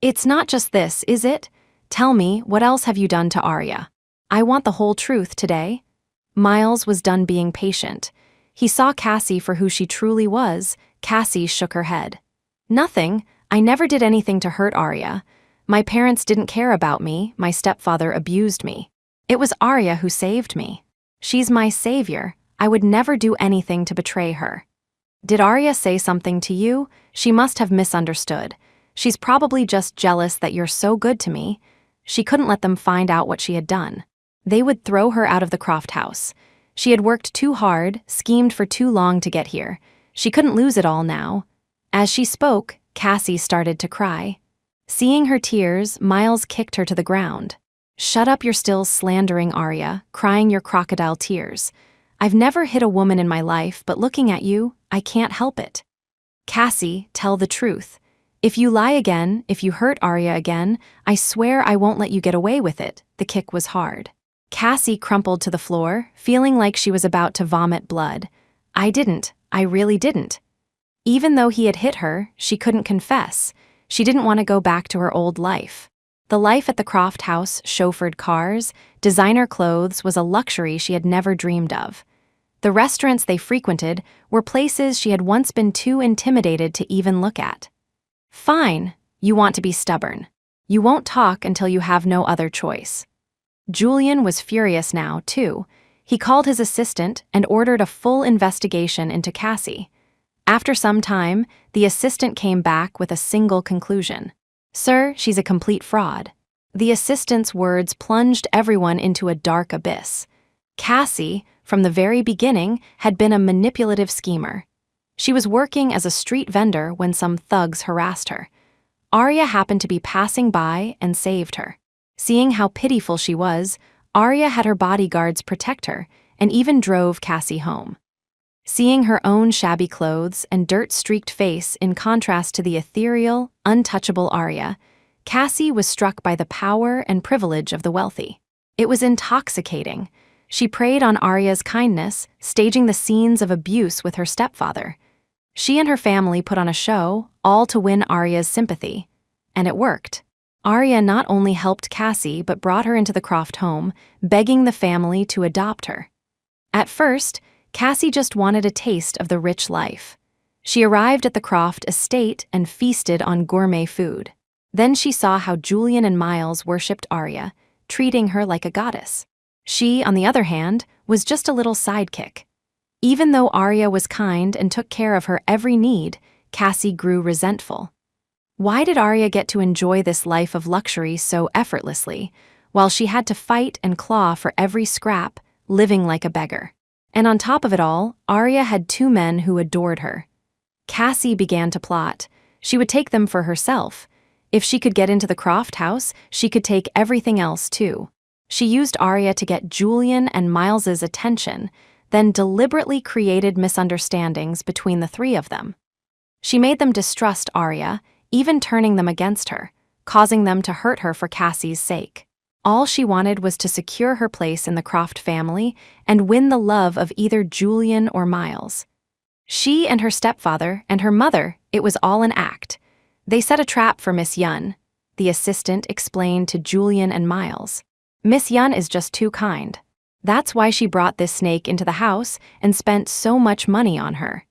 "It's not just this, is it? Tell me, what else have you done to Arya? I want the whole truth today." Miles was done being patient. He saw Cassie for who she truly was. Cassie shook her head. Nothing. I never did anything to hurt Arya. My parents didn't care about me. My stepfather abused me. It was Arya who saved me. She's my savior. I would never do anything to betray her. Did Arya say something to you? She must have misunderstood. She's probably just jealous that you're so good to me. She couldn't let them find out what she had done. They would throw her out of the Croft house. She had worked too hard, schemed for too long to get here. She couldn't lose it all now. As she spoke, Cassie started to cry. Seeing her tears, Miles kicked her to the ground. Shut up, you're still slandering Arya, crying your crocodile tears. I've never hit a woman in my life, but looking at you, I can't help it. Cassie, tell the truth. If you lie again, if you hurt Arya again, I swear I won't let you get away with it. The kick was hard. Cassie crumpled to the floor, feeling like she was about to vomit blood. I didn't. I really didn't. Even though he had hit her, she couldn't confess. She didn't want to go back to her old life. The life at the Croft house, chauffeured cars, designer clothes was a luxury she had never dreamed of. The restaurants they frequented were places she had once been too intimidated to even look at. Fine, you want to be stubborn. You won't talk until you have no other choice. Julian was furious now, too. He called his assistant and ordered a full investigation into Cassie. After some time, the assistant came back with a single conclusion. Sir, she's a complete fraud. The assistant's words plunged everyone into a dark abyss. Cassie, from the very beginning, had been a manipulative schemer. She was working as a street vendor when some thugs harassed her. Arya happened to be passing by and saved her. Seeing how pitiful she was, Arya had her bodyguards protect her and even drove Cassie home. Seeing her own shabby clothes and dirt-streaked face in contrast to the ethereal, untouchable Arya, Cassie was struck by the power and privilege of the wealthy. It was intoxicating. She preyed on Arya's kindness, staging the scenes of abuse with her stepfather. She and her family put on a show, all to win Arya's sympathy. And it worked. Arya not only helped Cassie but brought her into the Croft home, begging the family to adopt her. At first, Cassie just wanted a taste of the rich life. She arrived at the Croft estate and feasted on gourmet food. Then she saw how Julian and Miles worshipped Arya, treating her like a goddess. She, on the other hand, was just a little sidekick. Even though Arya was kind and took care of her every need, Cassie grew resentful. Why did Arya get to enjoy this life of luxury so effortlessly, while she had to fight and claw for every scrap, living like a beggar? And on top of it all, Arya had two men who adored her. Cassie began to plot. She would take them for herself. If she could get into the Croft house, she could take everything else too. She used Arya to get Julian and Miles's attention, then deliberately created misunderstandings between the three of them. She made them distrust Arya, even turning them against her, causing them to hurt her for Cassie's sake. All she wanted was to secure her place in the Croft family and win the love of either Julian or Miles. She and her stepfather and her mother, it was all an act. They set a trap for Miss Yun, the assistant explained to Julian and Miles. Miss Yun is just too kind. That's why she brought this snake into the house and spent so much money on her.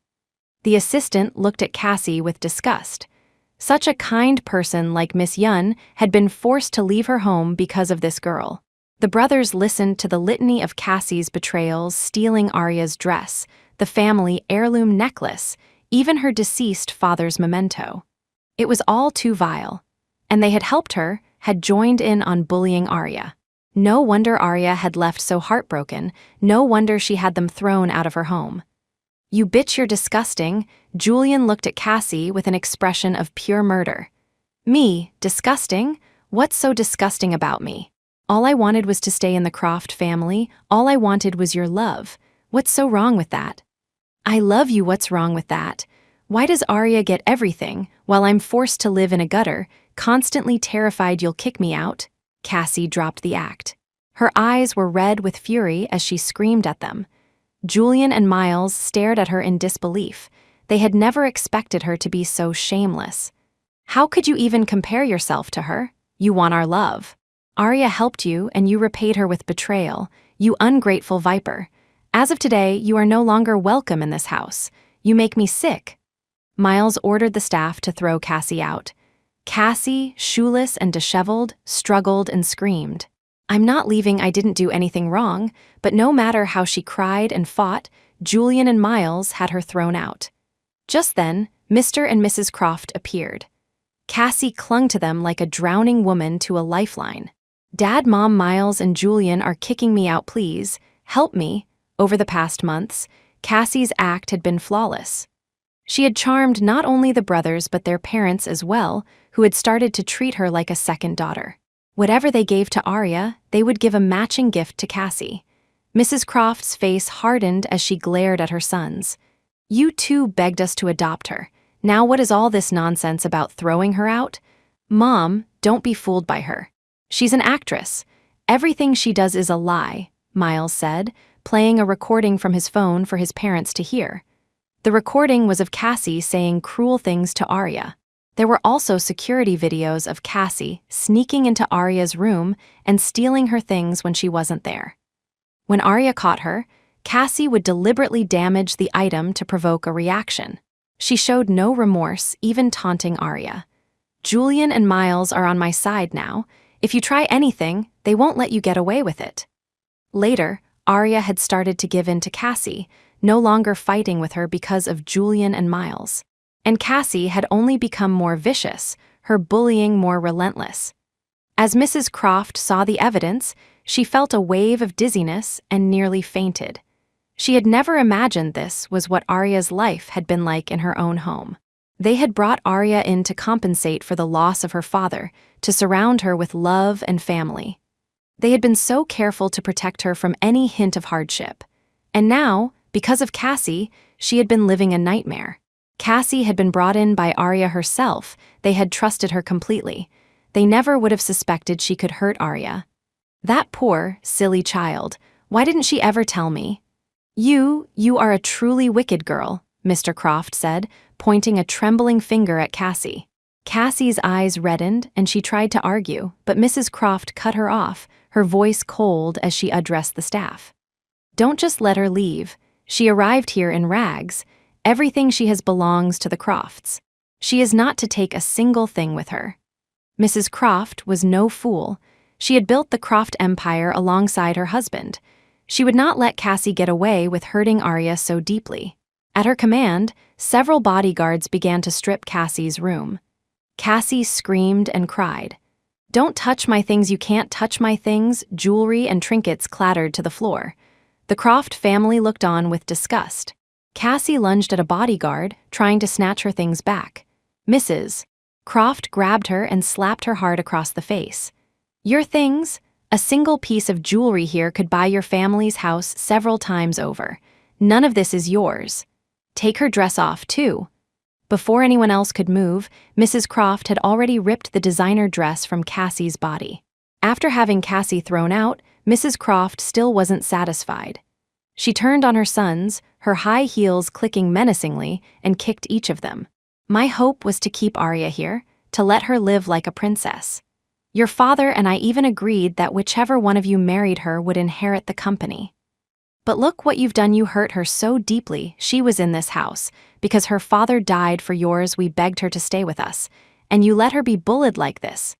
The assistant looked at Cassie with disgust. Such a kind person like Miss Yun had been forced to leave her home because of this girl. The brothers listened to the litany of Cassie's betrayals, stealing Arya's dress, the family heirloom necklace, even her deceased father's memento. It was all too vile. And they had helped her, had joined in on bullying Arya. No wonder Arya had left so heartbroken. No wonder she had them thrown out of her home. You bitch, you're disgusting. Julian looked at Cassie with an expression of pure murder. Me, disgusting? What's so disgusting about me? All I wanted was to stay in the Croft family. All I wanted was your love. What's so wrong with that? I love you, what's wrong with that? Why does Arya get everything, while I'm forced to live in a gutter, constantly terrified you'll kick me out? Cassie dropped the act. Her eyes were red with fury as she screamed at them. Julian and Miles stared at her in disbelief. They had never expected her to be so shameless. How could you even compare yourself to her? You want our love. Arya helped you and you repaid her with betrayal, you ungrateful viper. As of today, you are no longer welcome in this house. You make me sick." Miles ordered the staff to throw Cassie out. Cassie, shoeless and disheveled, struggled and screamed. "I'm not leaving, I didn't do anything wrong," but no matter how she cried and fought, Julian and Miles had her thrown out. Just then, Mr. and Mrs. Croft appeared. Cassie clung to them like a drowning woman to a lifeline. "Dad, Mom, Miles, and Julian are kicking me out, please. Help me." Over the past months, Cassie's act had been flawless. She had charmed not only the brothers but their parents as well, who had started to treat her like a second daughter. Whatever they gave to Arya, they would give a matching gift to Cassie. Mrs. Croft's face hardened as she glared at her sons. "You two begged us to adopt her. Now what is all this nonsense about throwing her out? Mom, don't be fooled by her. She's an actress. Everything she does is a lie," Miles said, playing a recording from his phone for his parents to hear. The recording was of Cassie saying cruel things to Arya. There were also security videos of Cassie sneaking into Arya's room and stealing her things when she wasn't there. When Arya caught her, Cassie would deliberately damage the item to provoke a reaction. She showed no remorse, even taunting Arya. "Julian and Miles are on my side now. If you try anything, they won't let you get away with it." Later, Arya had started to give in to Cassie, no longer fighting with her because of Julian and Miles. And Cassie had only become more vicious, her bullying more relentless. As Mrs. Croft saw the evidence, she felt a wave of dizziness and nearly fainted. She had never imagined this was what Arya's life had been like in her own home. They had brought Arya in to compensate for the loss of her father, to surround her with love and family. They had been so careful to protect her from any hint of hardship. And now, because of Cassie, she had been living a nightmare. Cassie had been brought in by Arya herself. They had trusted her completely. They never would have suspected she could hurt Arya. "That poor, silly child. Why didn't she ever tell me?" You are a truly wicked girl," Mr. Croft said, pointing a trembling finger at Cassie. Cassie's eyes reddened and she tried to argue, but Mrs. Croft cut her off, her voice cold as she addressed the staff. "Don't just let her leave. She arrived here in rags. Everything she has belongs to the Crofts. She is not to take a single thing with her." Mrs. Croft was no fool. She had built the Croft empire alongside her husband. She would not let Cassie get away with hurting Arya so deeply. At her command, several bodyguards began to strip Cassie's room. Cassie screamed and cried. "Don't touch my things, you can't touch my things." Jewelry and trinkets clattered to the floor. The Croft family looked on with disgust. Cassie lunged at a bodyguard, trying to snatch her things back. "Mrs. Croft grabbed her and slapped her hard across the face. "Your things? A single piece of jewelry here could buy your family's house several times over. None of this is yours. Take her dress off, too." Before anyone else could move, Mrs. Croft had already ripped the designer dress from Cassie's body. After having Cassie thrown out, Mrs. Croft still wasn't satisfied. She turned on her sons, her high heels clicking menacingly, and kicked each of them. "My hope was to keep Arya here, to let her live like a princess. Your father and I even agreed that whichever one of you married her would inherit the company. But look what you've done. You hurt her so deeply. She was in this house. Because her father died for yours, we begged her to stay with us. And you let her be bullied like this."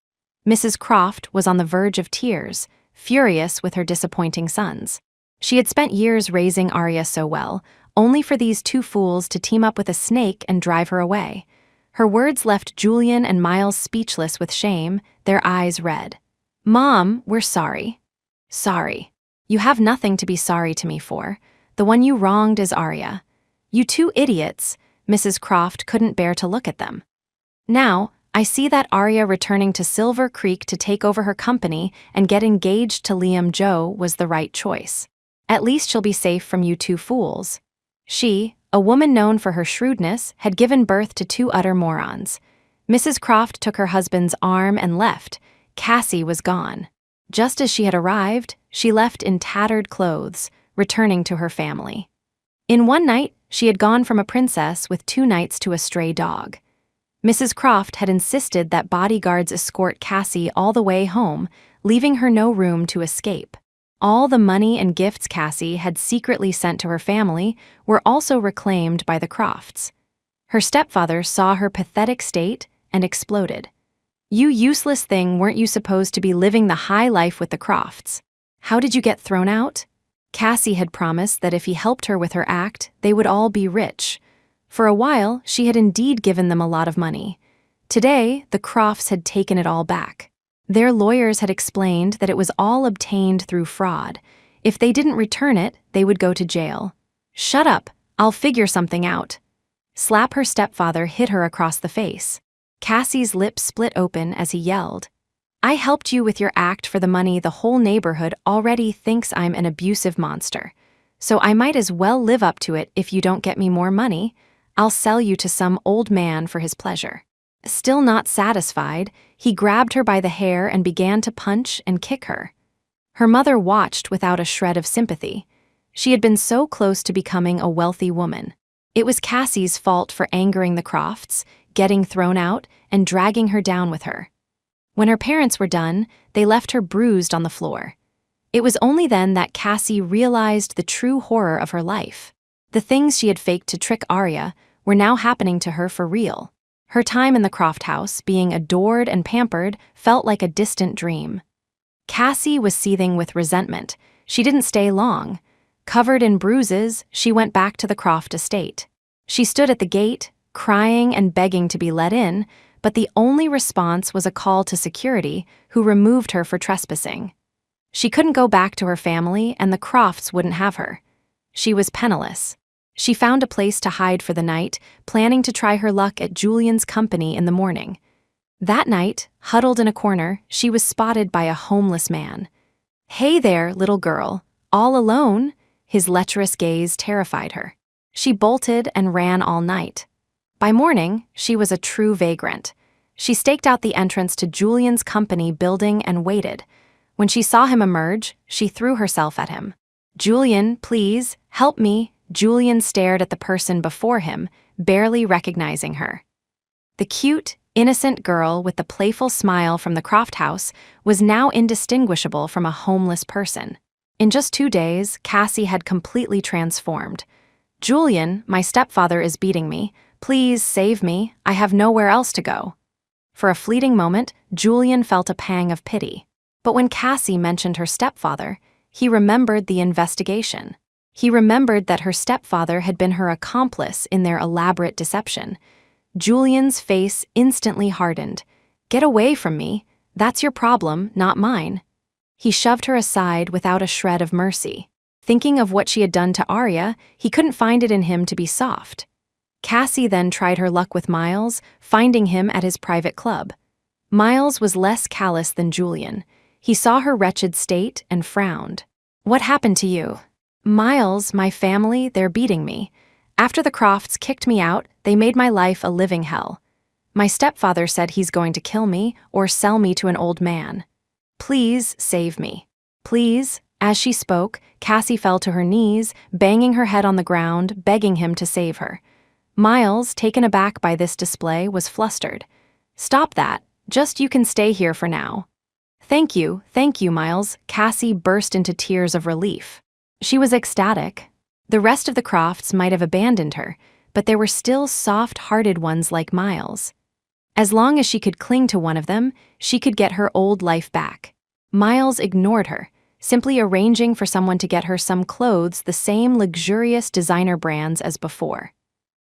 Mrs. Croft was on the verge of tears, furious with her disappointing sons. She had spent years raising Arya so well, only for these two fools to team up with a snake and drive her away. Her words left Julian and Miles speechless with shame, their eyes red. "Mom, we're sorry." "Sorry. You have nothing to be sorry to me for. The one you wronged is Arya. You two idiots." Mrs. Croft couldn't bear to look at them. "Now, I see that Arya returning to Silver Creek to take over her company and get engaged to Liam Joe was the right choice. At least she'll be safe from you two fools." She, a woman known for her shrewdness, had given birth to two utter morons. Mrs. Croft took her husband's arm and left. Cassie was gone. Just as she had arrived, she left in tattered clothes, returning to her family. In one night, she had gone from a princess with 2 nights to a stray dog. Mrs. Croft had insisted that bodyguards escort Cassie all the way home, leaving her no room to escape. All the money and gifts Cassie had secretly sent to her family were also reclaimed by the Crofts. Her stepfather saw her pathetic state and exploded. "You useless thing, weren't you supposed to be living the high life with the Crofts? How did you get thrown out?" Cassie had promised that if he helped her with her act, they would all be rich. For a while, she had indeed given them a lot of money. Today, the Crofts had taken it all back. Their lawyers had explained that it was all obtained through fraud. If they didn't return it, they would go to jail. "Shut up, I'll figure something out." Slap her stepfather hit her across the face. Cassie's lips split open as he yelled, "I helped you with your act for the money. The whole neighborhood already thinks I'm an abusive monster. So I might as well live up to it. If you don't get me more money, I'll sell you to some old man for his pleasure." Still not satisfied, he grabbed her by the hair and began to punch and kick her. Her mother watched without a shred of sympathy. She had been so close to becoming a wealthy woman. It was Cassie's fault for angering the Crofts, getting thrown out, and dragging her down with her. When her parents were done, they left her bruised on the floor. It was only then that Cassie realized the true horror of her life. The things she had faked to trick Arya were now happening to her for real. Her time in the Croft house, being adored and pampered, felt like a distant dream. Cassie was seething with resentment. She didn't stay long. Covered in bruises, she went back to the Croft estate. She stood at the gate, crying and begging to be let in, but the only response was a call to security, who removed her for trespassing. She couldn't go back to her family, and the Crofts wouldn't have her. She was penniless. She found a place to hide for the night, planning to try her luck at Julian's company in the morning. That night, huddled in a corner, she was spotted by a homeless man. "Hey there, little girl. All alone?" His lecherous gaze terrified her. She bolted and ran all night. By morning, she was a true vagrant. She staked out the entrance to Julian's company building and waited. When she saw him emerge, she threw herself at him. "Julian, please, help me." Julian stared at the person before him, barely recognizing her. The cute, innocent girl with the playful smile from the Croft house was now indistinguishable from a homeless person. In just 2 days, Cassie had completely transformed. "Julian, my stepfather is beating me. Please save me. I have nowhere else to go." For a fleeting moment, Julian felt a pang of pity. But when Cassie mentioned her stepfather, he remembered the investigation. He remembered that her stepfather had been her accomplice in their elaborate deception. Julian's face instantly hardened. "Get away from me. That's your problem, not mine." He shoved her aside without a shred of mercy. Thinking of what she had done to Arya, he couldn't find it in him to be soft. Cassie then tried her luck with Miles, finding him at his private club. Miles was less callous than Julian. He saw her wretched state and frowned. "What happened to you?" "Miles, my family, they're beating me. After the Crofts kicked me out, they made my life a living hell. My stepfather said he's going to kill me or sell me to an old man. Please save me. Please." As she spoke, Cassie fell to her knees, banging her head on the ground, begging him to save her. Miles, taken aback by this display, was flustered. "Stop that. Just you can stay here for now." Thank you, Miles." Cassie burst into tears of relief. She was ecstatic. The rest of the Crofts might have abandoned her, but there were still soft-hearted ones like Miles. As long as she could cling to one of them, she could get her old life back. Miles ignored her, simply arranging for someone to get her some clothes the same luxurious designer brands as before.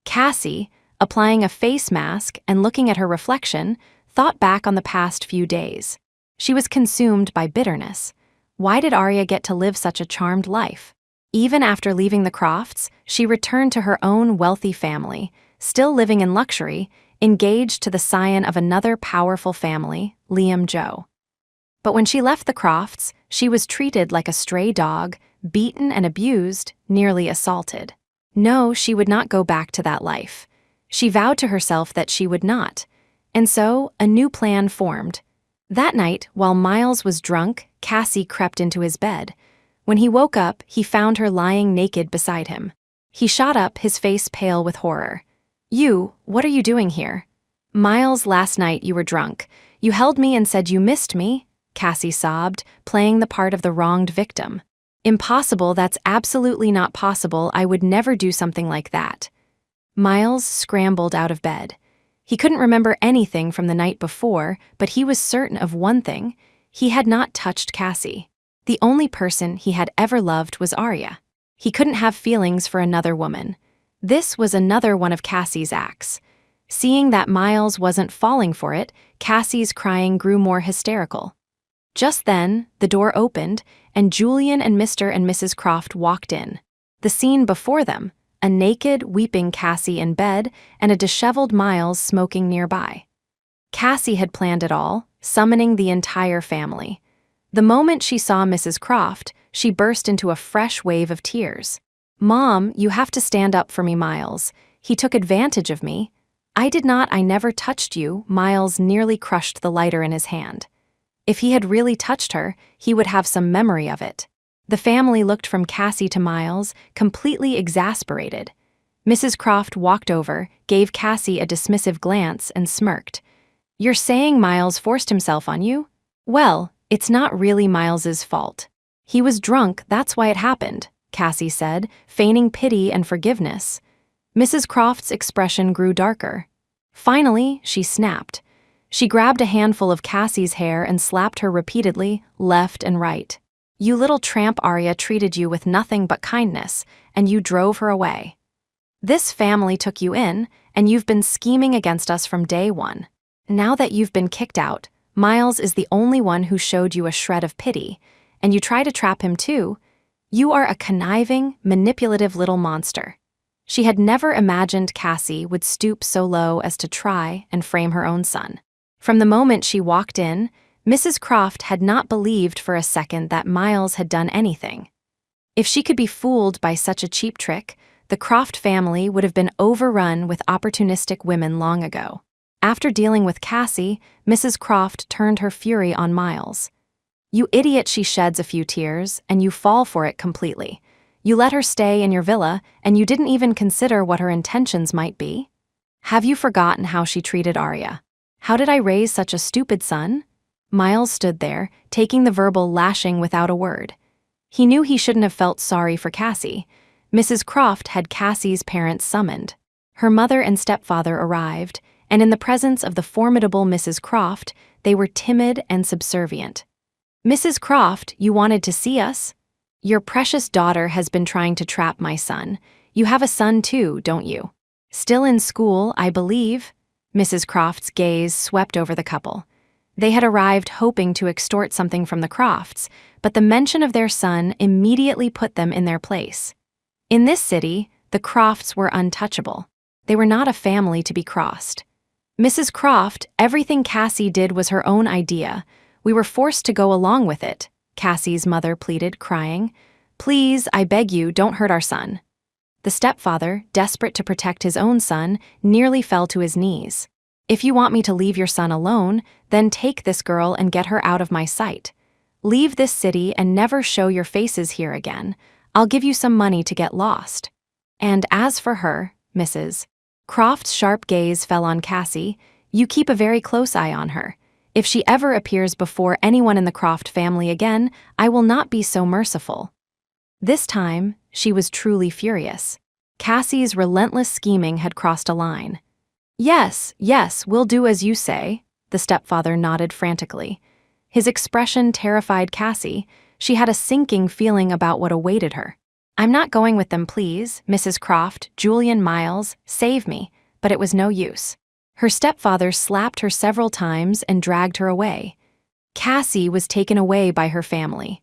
Cassie, applying a face mask and looking at her reflection, thought back on the past few days. She was consumed by bitterness. Why did Arya get to live such a charmed life? Even after leaving the Crofts, she returned to her own wealthy family, still living in luxury, engaged to the scion of another powerful family, Liam Joe. But when she left the Crofts, she was treated like a stray dog, beaten and abused, nearly assaulted. No, she would not go back to that life. She vowed to herself that she would not. And so, a new plan formed. That night, while Miles was drunk, Cassie crept into his bed. When he woke up, he found her lying naked beside him. He shot up, his face pale with horror. "You, what are you doing here?" "Miles, last night you were drunk. You held me and said you missed me." Cassie sobbed, playing the part of the wronged victim. Impossible, that's absolutely not possible, I would never do something like that. Miles scrambled out of bed. He couldn't remember anything from the night before, but he was certain of one thing: he had not touched Cassie. The only person he had ever loved was Arya. He couldn't have feelings for another woman. This was another one of Cassie's acts. Seeing that Miles wasn't falling for it, Cassie's crying grew more hysterical. Just then, the door opened, and Julian and Mr. and Mrs. Croft walked in. The scene before them: a naked, weeping Cassie in bed and a disheveled Miles smoking nearby. Cassie had planned it all, summoning the entire family. The moment she saw Mrs. Croft, she burst into a fresh wave of tears. "Mom, you have to stand up for me, Miles. He took advantage of me." I never touched you." Miles nearly crushed the lighter in his hand. If he had really touched her, he would have some memory of it. The family looked from Cassie to Miles, completely exasperated. Mrs. Croft walked over, gave Cassie a dismissive glance, and smirked. "You're saying Miles forced himself on you? Well, it's not really Miles's fault. He was drunk, that's why it happened," Cassie said, feigning pity and forgiveness. Mrs. Croft's expression grew darker. Finally, she snapped. She grabbed a handful of Cassie's hair and slapped her repeatedly, left and right. "You little tramp, Arya treated you with nothing but kindness, and you drove her away. This family took you in, and you've been scheming against us from day one. Now that you've been kicked out, Miles is the only one who showed you a shred of pity, and you try to trap him too. You are a conniving, manipulative little monster." She had never imagined Cassie would stoop so low as to try and frame her own son. From the moment she walked in, Mrs. Croft had not believed for a second that Miles had done anything. If she could be fooled by such a cheap trick, the Croft family would have been overrun with opportunistic women long ago. After dealing with Cassie, Mrs. Croft turned her fury on Miles. "You idiot," she sheds a few tears, "and you fall for it completely. You let her stay in your villa, and you didn't even consider what her intentions might be. Have you forgotten how she treated Arya? How did I raise such a stupid son?" Miles stood there, taking the verbal lashing without a word. He knew he shouldn't have felt sorry for Cassie. Mrs. Croft had Cassie's parents summoned. Her mother and stepfather arrived, and in the presence of the formidable Mrs. Croft, they were timid and subservient. "Mrs. Croft, you wanted to see us? Your precious daughter has been trying to trap my son. You have a son too, don't you? Still in school, I believe." Mrs. Croft's gaze swept over the couple. They had arrived hoping to extort something from the Crofts, but the mention of their son immediately put them in their place. In this city, the Crofts were untouchable. They were not a family to be crossed. "Mrs. Croft, everything Cassie did was her own idea. We were forced to go along with it," Cassie's mother pleaded, crying. "Please, I beg you, don't hurt our son." The stepfather, desperate to protect his own son, nearly fell to his knees. "If you want me to leave your son alone, then take this girl and get her out of my sight. Leave this city and never show your faces here again. I'll give you some money to get lost. And as for her, Mrs. Croft's sharp gaze fell on Cassie. You keep a very close eye on her. If she ever appears before anyone in the Croft family again, I will not be so merciful." This time, she was truly furious. Cassie's relentless scheming had crossed a line. Yes, we'll do as you say," the stepfather nodded frantically. His expression terrified Cassie. She had a sinking feeling about what awaited her. "I'm not going with them, please, Mrs. Croft, Julian, Miles, save me," but it was no use. Her stepfather slapped her several times and dragged her away. Cassie was taken away by her family.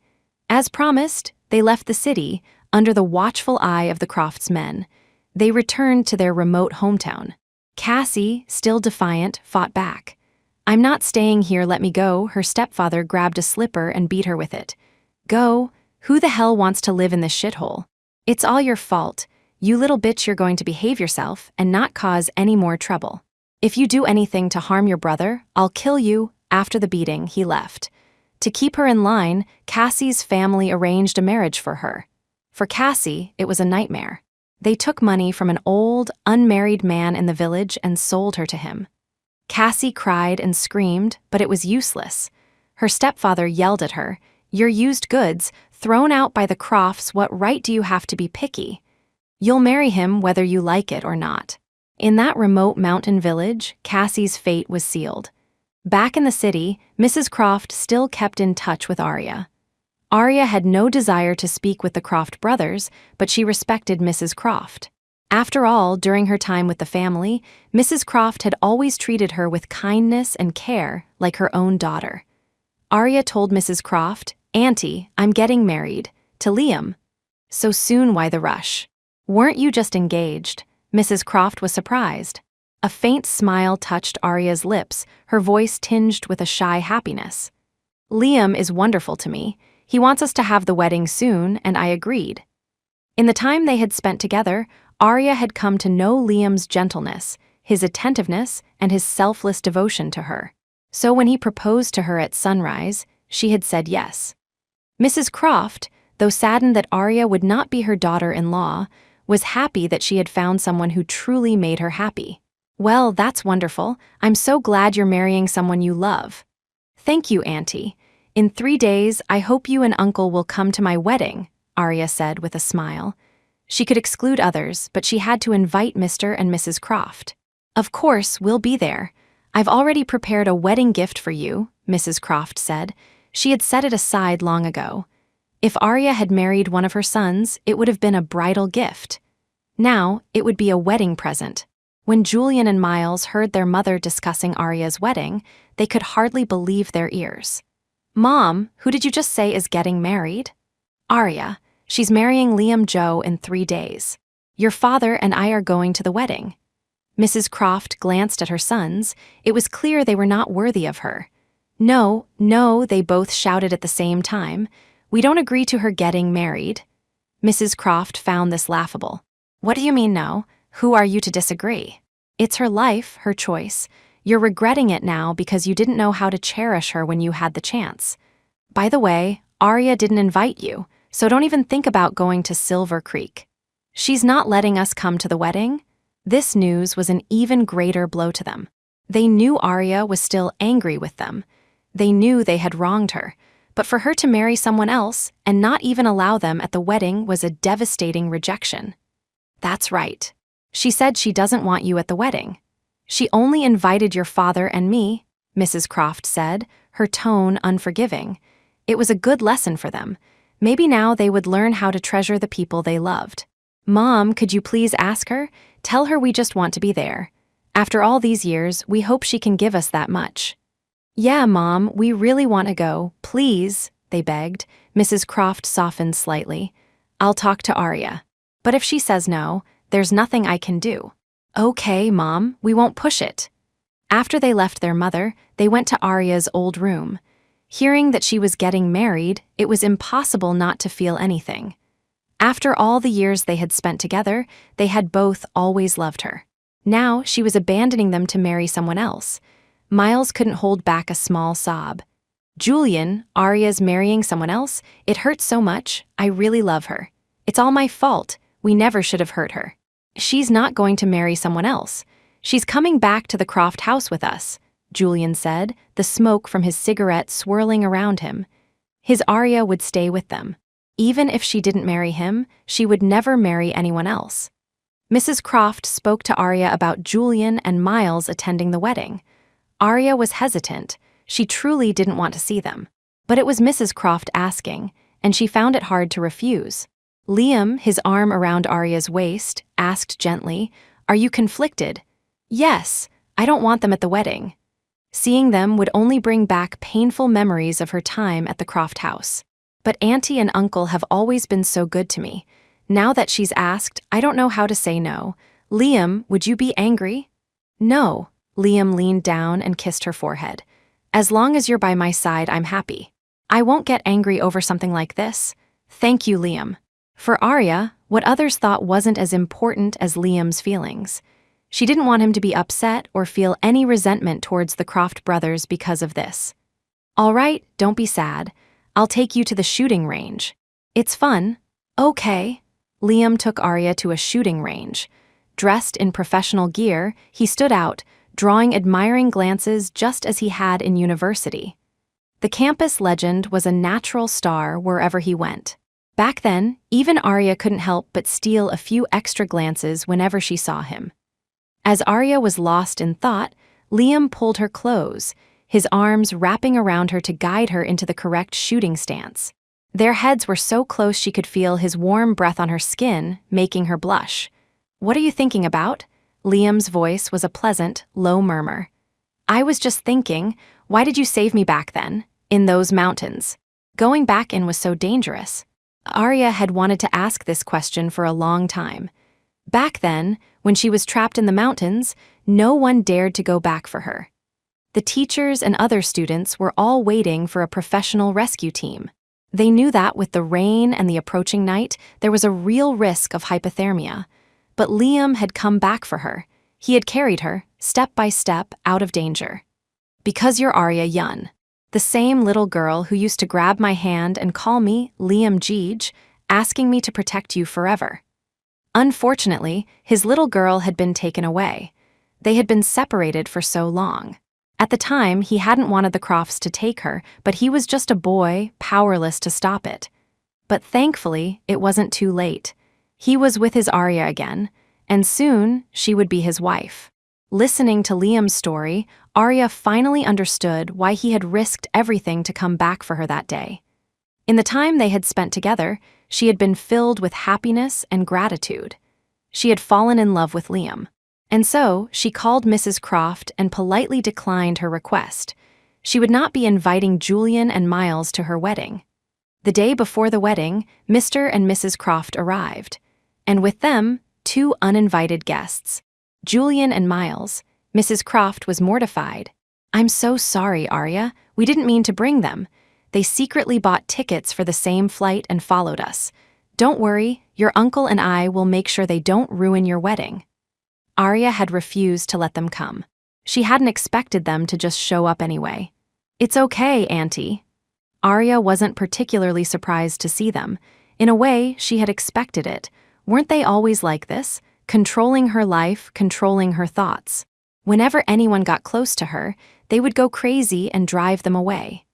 As promised, they left the city, under the watchful eye of the Crofts' men. They returned to their remote hometown. Cassie, still defiant, fought back. "I'm not staying here, let me go." Her stepfather grabbed a slipper and beat her with it. "Go? Who the hell wants to live in this shithole? It's all your fault. You little bitch, you're going to behave yourself and not cause any more trouble. If you do anything to harm your brother, I'll kill you." After the beating, he left. To keep her in line, Cassie's family arranged a marriage for her. For Cassie, it was a nightmare. They took money from an old, unmarried man in the village and sold her to him. Cassie cried and screamed, but it was useless. Her stepfather yelled at her, "You're used goods, thrown out by the Crofts. What right do you have to be picky? You'll marry him whether you like it or not." In that remote mountain village, Cassie's fate was sealed. Back in the city, Mrs. Croft still kept in touch with Arya. Arya had no desire to speak with the Croft brothers, but she respected Mrs. Croft. After all, during her time with the family, Mrs. Croft had always treated her with kindness and care like her own daughter. Arya told Mrs. Croft, "Auntie, I'm getting married. To Liam." "So soon, why the rush? Weren't you just engaged?" Mrs. Croft was surprised. A faint smile touched Arya's lips, her voice tinged with a shy happiness. "Liam is wonderful to me. He wants us to have the wedding soon, and I agreed." In the time they had spent together, Arya had come to know Liam's gentleness, his attentiveness, and his selfless devotion to her. So when he proposed to her at sunrise, she had said yes. Mrs. Croft, though saddened that Arya would not be her daughter-in-law, was happy that she had found someone who truly made her happy. "Well, that's wonderful. I'm so glad you're marrying someone you love." "Thank you, Auntie. In 3 days, I hope you and Uncle will come to my wedding," Arya said with a smile. She could exclude others, but she had to invite Mr. and Mrs. Croft. "Of course, we'll be there. I've already prepared a wedding gift for you," Mrs. Croft said. She had set it aside long ago. If Arya had married one of her sons, it would have been a bridal gift. Now, it would be a wedding present. When Julian and Miles heard their mother discussing Arya's wedding, they could hardly believe their ears. "Mom, who did you just say is getting married?" "Arya. She's marrying Liam Joe in 3 days. Your father and I are going to the wedding." Mrs. Croft glanced at her sons. It was clear they were not worthy of her. "No, no," they both shouted at the same time. "We don't agree to her getting married." Mrs. Croft found this laughable. "What do you mean no? Who are you to disagree? It's her life, her choice. You're regretting it now because you didn't know how to cherish her when you had the chance. By the way, Arya didn't invite you, so don't even think about going to Silver Creek. She's not letting us come to the wedding." This news was an even greater blow to them. They knew Arya was still angry with them. They knew they had wronged her, but for her to marry someone else and not even allow them at the wedding was a devastating rejection. "That's right. She said she doesn't want you at the wedding. She only invited your father and me," Mrs. Croft said, her tone unforgiving. It was a good lesson for them. Maybe now they would learn how to treasure the people they loved. "Mom, could you please ask her? Tell her we just want to be there. After all these years, we hope she can give us that much." "Yeah, Mom, we really want to go. Please," they begged. Mrs. Croft softened slightly. "I'll talk to Arya. But if she says no, there's nothing I can do." "Okay, Mom, we won't push it." After they left their mother, they went to Arya's old room. Hearing that she was getting married, it was impossible not to feel anything. After all the years they had spent together, they had both always loved her. Now she was abandoning them to marry someone else. Miles couldn't hold back a small sob. "Julian, Arya's marrying someone else? It hurts so much. I really love her. It's all my fault. We never should have hurt her. She's not going to marry someone else. She's coming back to the Croft house with us," Julian said, the smoke from his cigarette swirling around him. His Arya would stay with them. Even if she didn't marry him, she would never marry anyone else. Mrs. Croft spoke to Arya about Julian and Miles attending the wedding. Arya was hesitant. She truly didn't want to see them. But it was Mrs. Croft asking, and she found it hard to refuse. Liam, his arm around Arya's waist, asked gently, "Are you conflicted?" "Yes, I don't want them at the wedding." Seeing them would only bring back painful memories of her time at the Croft house. "But Auntie and Uncle have always been so good to me. Now that she's asked, I don't know how to say no. Liam, would you be angry?" "No." Liam leaned down and kissed her forehead. "As long as you're by my side, I'm happy. I won't get angry over something like this. Thank you, Liam." For Arya, what others thought wasn't as important as Liam's feelings. She didn't want him to be upset or feel any resentment towards the Croft brothers because of this. "All right, don't be sad. I'll take you to the shooting range. It's fun." "Okay." Liam took Arya to a shooting range. Dressed in professional gear, he stood out, drawing admiring glances just as he had in university. The campus legend was a natural star wherever he went. Back then, even Arya couldn't help but steal a few extra glances whenever she saw him. As Arya was lost in thought, Liam pulled her close, his arms wrapping around her to guide her into the correct shooting stance. Their heads were so close she could feel his warm breath on her skin, making her blush. "What are you thinking about?" Liam's voice was a pleasant, low murmur. "I was just thinking, why did you save me back then, in those mountains? Going back in was so dangerous." Arya had wanted to ask this question for a long time. Back then, when she was trapped in the mountains, no one dared to go back for her. The teachers and other students were all waiting for a professional rescue team. They knew that with the rain and the approaching night, there was a real risk of hypothermia. But Liam had come back for her. He had carried her, step by step, out of danger. "Because you're Arya Yun, the same little girl who used to grab my hand and call me Liam Jeej, asking me to protect you forever." Unfortunately, his little girl had been taken away. They had been separated for so long. At the time, he hadn't wanted the Crofts to take her, but he was just a boy, powerless to stop it. But thankfully, it wasn't too late. He was with his Arya again, and soon she would be his wife. Listening to Liam's story, Arya finally understood why he had risked everything to come back for her that day. In the time they had spent together, she had been filled with happiness and gratitude. She had fallen in love with Liam. And so, she called Mrs. Croft and politely declined her request. She would not be inviting Julian and Miles to her wedding. The day before the wedding, Mr. and Mrs. Croft arrived. And with them, 2 uninvited guests. Julian and Miles. Mrs. Croft was mortified. "I'm so sorry, Arya. We didn't mean to bring them. They secretly bought tickets for the same flight and followed us. Don't worry, your uncle and I will make sure they don't ruin your wedding." Arya had refused to let them come. She hadn't expected them to just show up anyway. "It's okay, Auntie." Arya wasn't particularly surprised to see them. In a way, she had expected it. Weren't they always like this? Controlling her life, controlling her thoughts. Whenever anyone got close to her, they would go crazy and drive them away.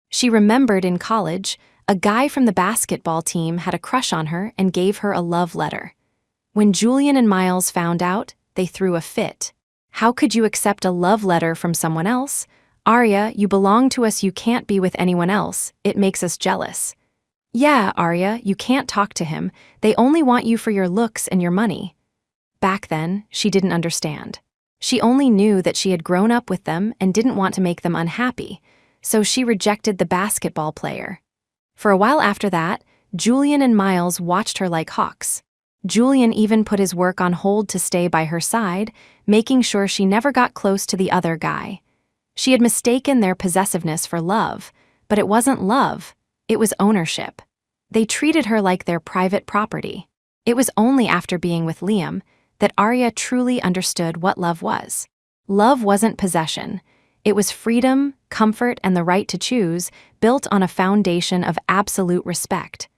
She remembered in college, a guy from the basketball team had a crush on her and gave her a love letter. When Julian and Miles found out, they threw a fit. "How could you accept a love letter from someone else? Arya, you belong to us, you can't be with anyone else, it makes us jealous." "Yeah, Arya, you can't talk to him, they only want you for your looks and your money." Back then, she didn't understand. She only knew that she had grown up with them and didn't want to make them unhappy, so she rejected the basketball player. For a while after that, Julian and Miles watched her like hawks. Julian even put his work on hold to stay by her side, making sure she never got close to the other guy. She had mistaken their possessiveness for love, but it wasn't love, it was ownership. They treated her like their private property. It was only after being with Liam that Arya truly understood what love was. Love wasn't possession. It was freedom, comfort, and the right to choose, built on a foundation of absolute respect.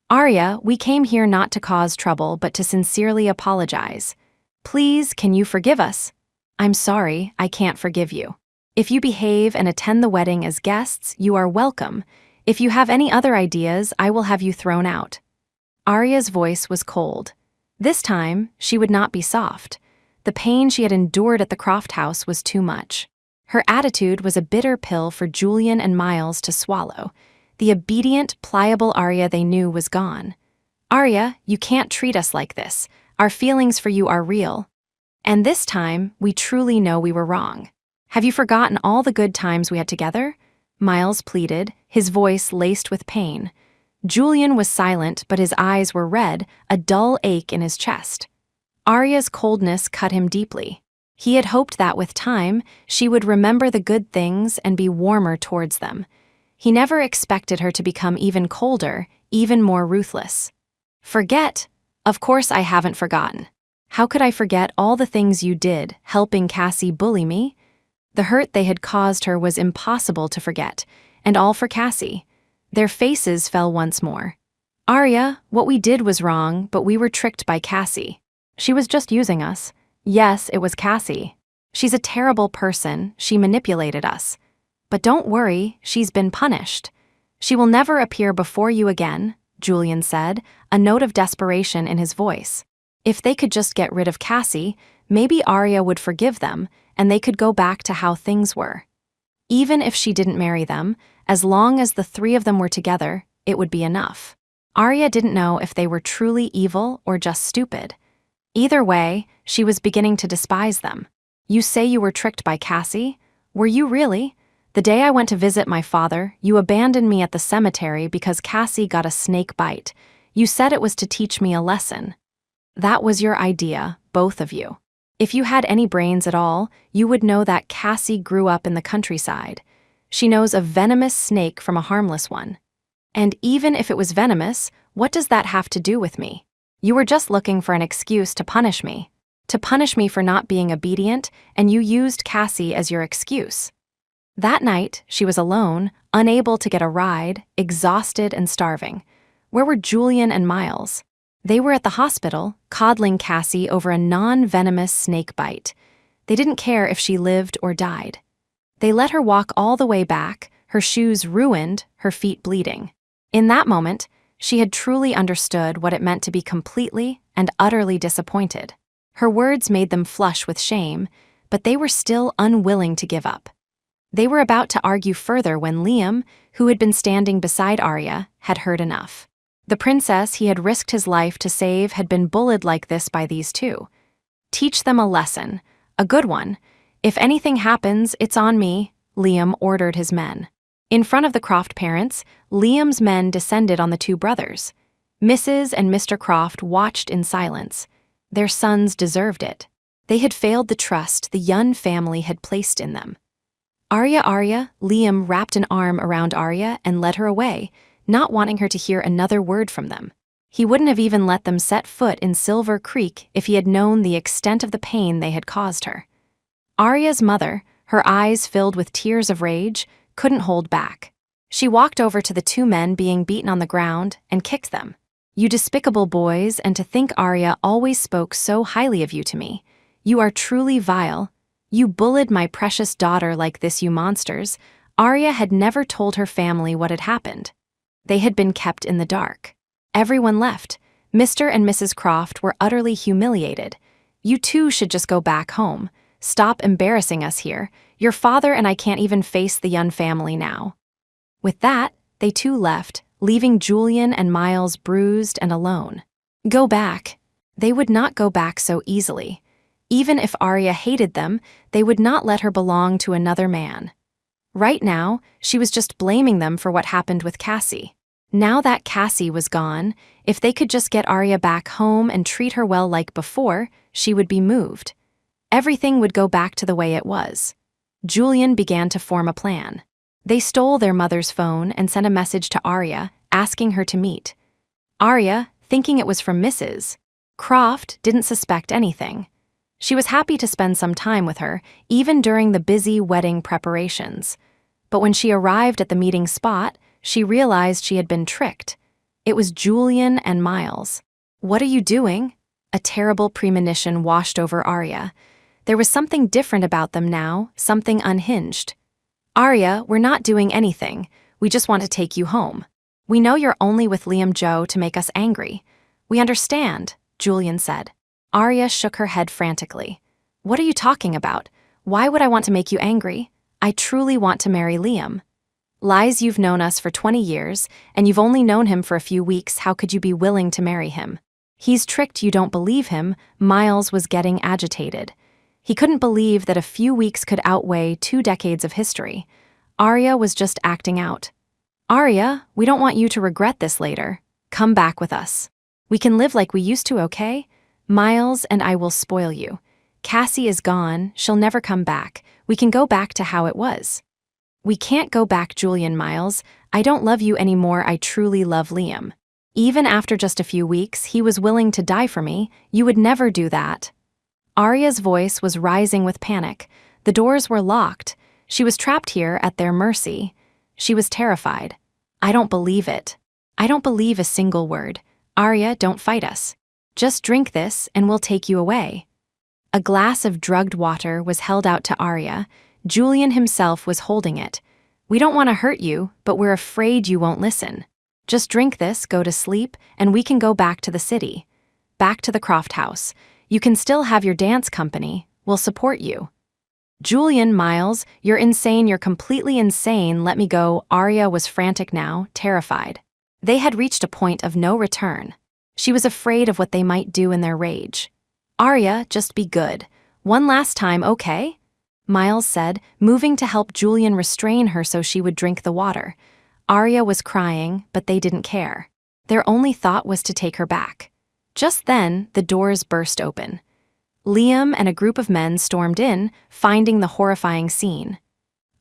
"Arya, we came here not to cause trouble but to sincerely apologize. Please, can you forgive us?" "I'm sorry, I can't forgive you. If you behave and attend the wedding as guests, you are welcome. If you have any other ideas, I will have you thrown out." Arya's voice was cold. This time, she would not be soft. The pain she had endured at the Croft house was too much. Her attitude was a bitter pill for Julian and Miles to swallow. The obedient, pliable Arya they knew was gone. "Arya, you can't treat us like this. Our feelings for you are real. And this time, we truly know we were wrong. Have you forgotten all the good times we had together?" Miles pleaded, his voice laced with pain. Julian was silent, but his eyes were red, a dull ache in his chest. Arya's coldness cut him deeply. He had hoped that with time, she would remember the good things and be warmer towards them. He never expected her to become even colder, even more ruthless. "Forget? Of course I haven't forgotten. How could I forget all the things you did, helping Cassie bully me?" The hurt they had caused her was impossible to forget, and all for Cassie. Their faces fell once more. "Arya, what we did was wrong, but we were tricked by Cassie. She was just using us. Yes, it was Cassie. She's a terrible person, she manipulated us. But don't worry, she's been punished. She will never appear before you again, Julian said, a note of desperation in his voice. If they could just get rid of Cassie, maybe Arya would forgive them, and they could go back to how things were. Even if she didn't marry them, as long as the three of them were together, it would be enough. Arya didn't know if they were truly evil or just stupid. Either way, she was beginning to despise them. You say you were tricked by Cassie? Were you really? The day I went to visit my father, you abandoned me at the cemetery because Cassie got a snake bite. You said it was to teach me a lesson. That was your idea, both of you. If you had any brains at all, you would know that Cassie grew up in the countryside. She knows a venomous snake from a harmless one. And even if it was venomous, what does that have to do with me? You were just looking for an excuse to punish me. To punish me for not being obedient, and you used Cassie as your excuse. That night, she was alone, unable to get a ride, exhausted and starving. Where were Julian and Miles? They were at the hospital, coddling Cassie over a non-venomous snake bite. They didn't care if she lived or died. They let her walk all the way back, her shoes ruined, her feet bleeding. In that moment, she had truly understood what it meant to be completely and utterly disappointed. Her words made them flush with shame, but they were still unwilling to give up. They were about to argue further when Liam, who had been standing beside Arya, had heard enough. The princess he had risked his life to save had been bullied like this by these two. Teach them a lesson, a good one. If anything happens, it's on me, Liam ordered his men. In front of the Croft parents, Liam's men descended on the two brothers. Mrs. and Mr. Croft watched in silence. Their sons deserved it. They had failed the trust the Yun family had placed in them. Arya, Liam wrapped an arm around Arya and led her away, not wanting her to hear another word from them. He wouldn't have even let them set foot in Silver Creek if he had known the extent of the pain they had caused her. Arya's mother, her eyes filled with tears of rage, couldn't hold back. She walked over to the two men being beaten on the ground and kicked them. You despicable boys, and to think Arya always spoke so highly of you to me. You are truly vile. You bullied my precious daughter like this, you monsters. Arya had never told her family what had happened. They had been kept in the dark. Everyone left. Mr. and Mrs. Croft were utterly humiliated. You two should just go back home. Stop embarrassing us here. Your father and I can't even face the Yun family now. With that, they too left, leaving Julian and Miles bruised and alone. Go back. They would not go back so easily. Even if Arya hated them, they would not let her belong to another man. Right now, she was just blaming them for what happened with Cassie. Now that Cassie was gone, if they could just get Arya back home and treat her well like before, she would be moved. Everything would go back to the way it was. Julian began to form a plan. They stole their mother's phone and sent a message to Arya, asking her to meet. Arya, thinking it was from Mrs. Croft, didn't suspect anything. She was happy to spend some time with her, even during the busy wedding preparations. But when she arrived at the meeting spot, she realized she had been tricked. It was Julian and Miles. What are you doing? A terrible premonition washed over Arya. There was something different about them now, something unhinged. Arya, we're not doing anything. We just want to take you home. We know you're only with Liam Joe to make us angry. We understand, Julian said. Arya shook her head frantically. What are you talking about? Why would I want to make you angry? I truly want to marry Liam. Lies, you've known us for 20 years, and you've only known him for a few weeks. How could you be willing to marry him? He's tricked you, don't believe him. Miles was getting agitated. He couldn't believe that a few weeks could outweigh 2 decades of history. Arya was just acting out. Arya, we don't want you to regret this later. Come back with us. We can live like we used to, okay? Miles and I will spoil you. Cassie is gone, she'll never come back. We can go back to how it was. We can't go back, Julian. Miles. I don't love you anymore. I truly love Liam. Even after just a few weeks, he was willing to die for me. You would never do that. Arya's voice was rising with panic. The doors were locked. She was trapped here at their mercy. She was terrified. I don't believe it. I don't believe a single word. Arya, don't fight us. Just drink this and we'll take you away. A glass of drugged water was held out to Arya. Julian himself was holding it. "We don't want to hurt you, but we're afraid you won't listen. Just drink this, go to sleep, and we can go back to the city. Back to the Croft house. You can still have your dance company. We'll support you." "Julian, Miles, you're insane, you're completely insane, let me go." Arya was frantic now, terrified. They had reached a point of no return. She was afraid of what they might do in their rage. "Arya, just be good. One last time, okay?" Miles said, moving to help Julian restrain her so she would drink the water. Arya was crying, but they didn't care. Their only thought was to take her back. Just then, the doors burst open. Liam and a group of men stormed in, finding the horrifying scene.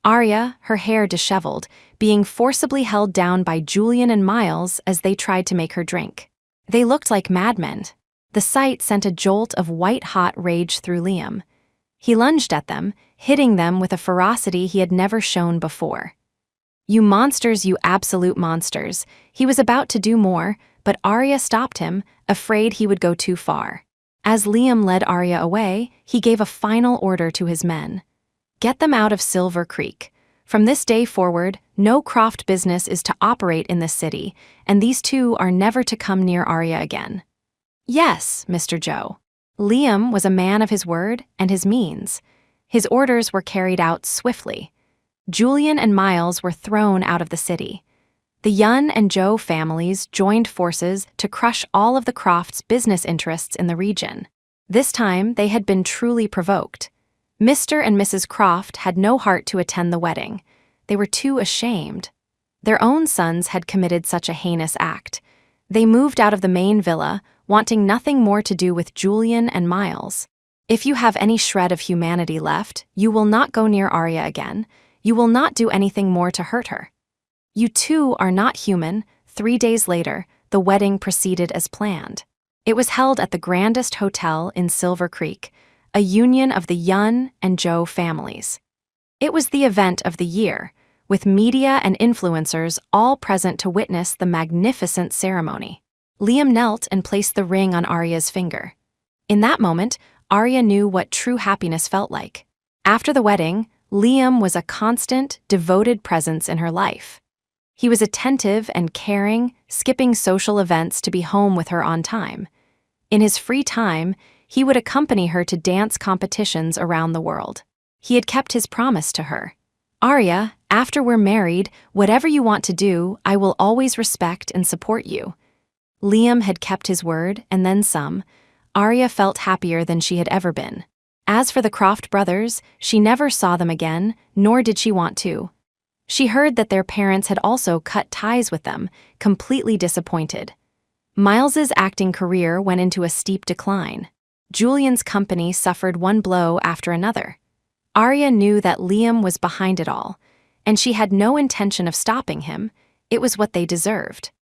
Arya, her hair disheveled, being forcibly held down by Julian and Miles as they tried to make her drink. They looked like madmen. The sight sent a jolt of white-hot rage through Liam. He lunged at them, hitting them with a ferocity he had never shown before. "You monsters, you absolute monsters." He was about to do more, but Arya stopped him, afraid he would go too far. As Liam led Arya away, he gave a final order to his men. "Get them out of Silver Creek. From this day forward, no Croft business is to operate in this city, and these two are never to come near Arya again." "Yes, Mr. Joe." Liam was a man of his word and his means. His orders were carried out swiftly. Julian and Miles were thrown out of the city. The Yun and Joe families joined forces to crush all of the Crofts' business interests in the region. This time, they had been truly provoked. Mr. and Mrs. Croft had no heart to attend the wedding. They were too ashamed. Their own sons had committed such a heinous act. They moved out of the main villa, wanting nothing more to do with Julian and Miles. "If you have any shred of humanity left, you will not go near Arya again. You will not do anything more to hurt her. You two are not human." 3 days later, the wedding proceeded as planned. It was held at the grandest hotel in Silver Creek, a union of the Yun and Joe families. It was the event of the year, with media and influencers all present to witness the magnificent ceremony. Liam knelt and placed the ring on Arya's finger. In that moment, Arya knew what true happiness felt like. After the wedding, Liam was a constant, devoted presence in her life. He was attentive and caring, skipping social events to be home with her on time. In his free time, he would accompany her to dance competitions around the world. He had kept his promise to her. "Arya, after we're married, whatever you want to do, I will always respect and support you." Liam had kept his word, and then some. Arya felt happier than she had ever been. As for the Croft brothers, she never saw them again, nor did she want to. She heard that their parents had also cut ties with them, completely disappointed. Miles's acting career went into a steep decline. Julian's company suffered one blow after another. Arya knew that Liam was behind it all, and she had no intention of stopping him. It was what they deserved.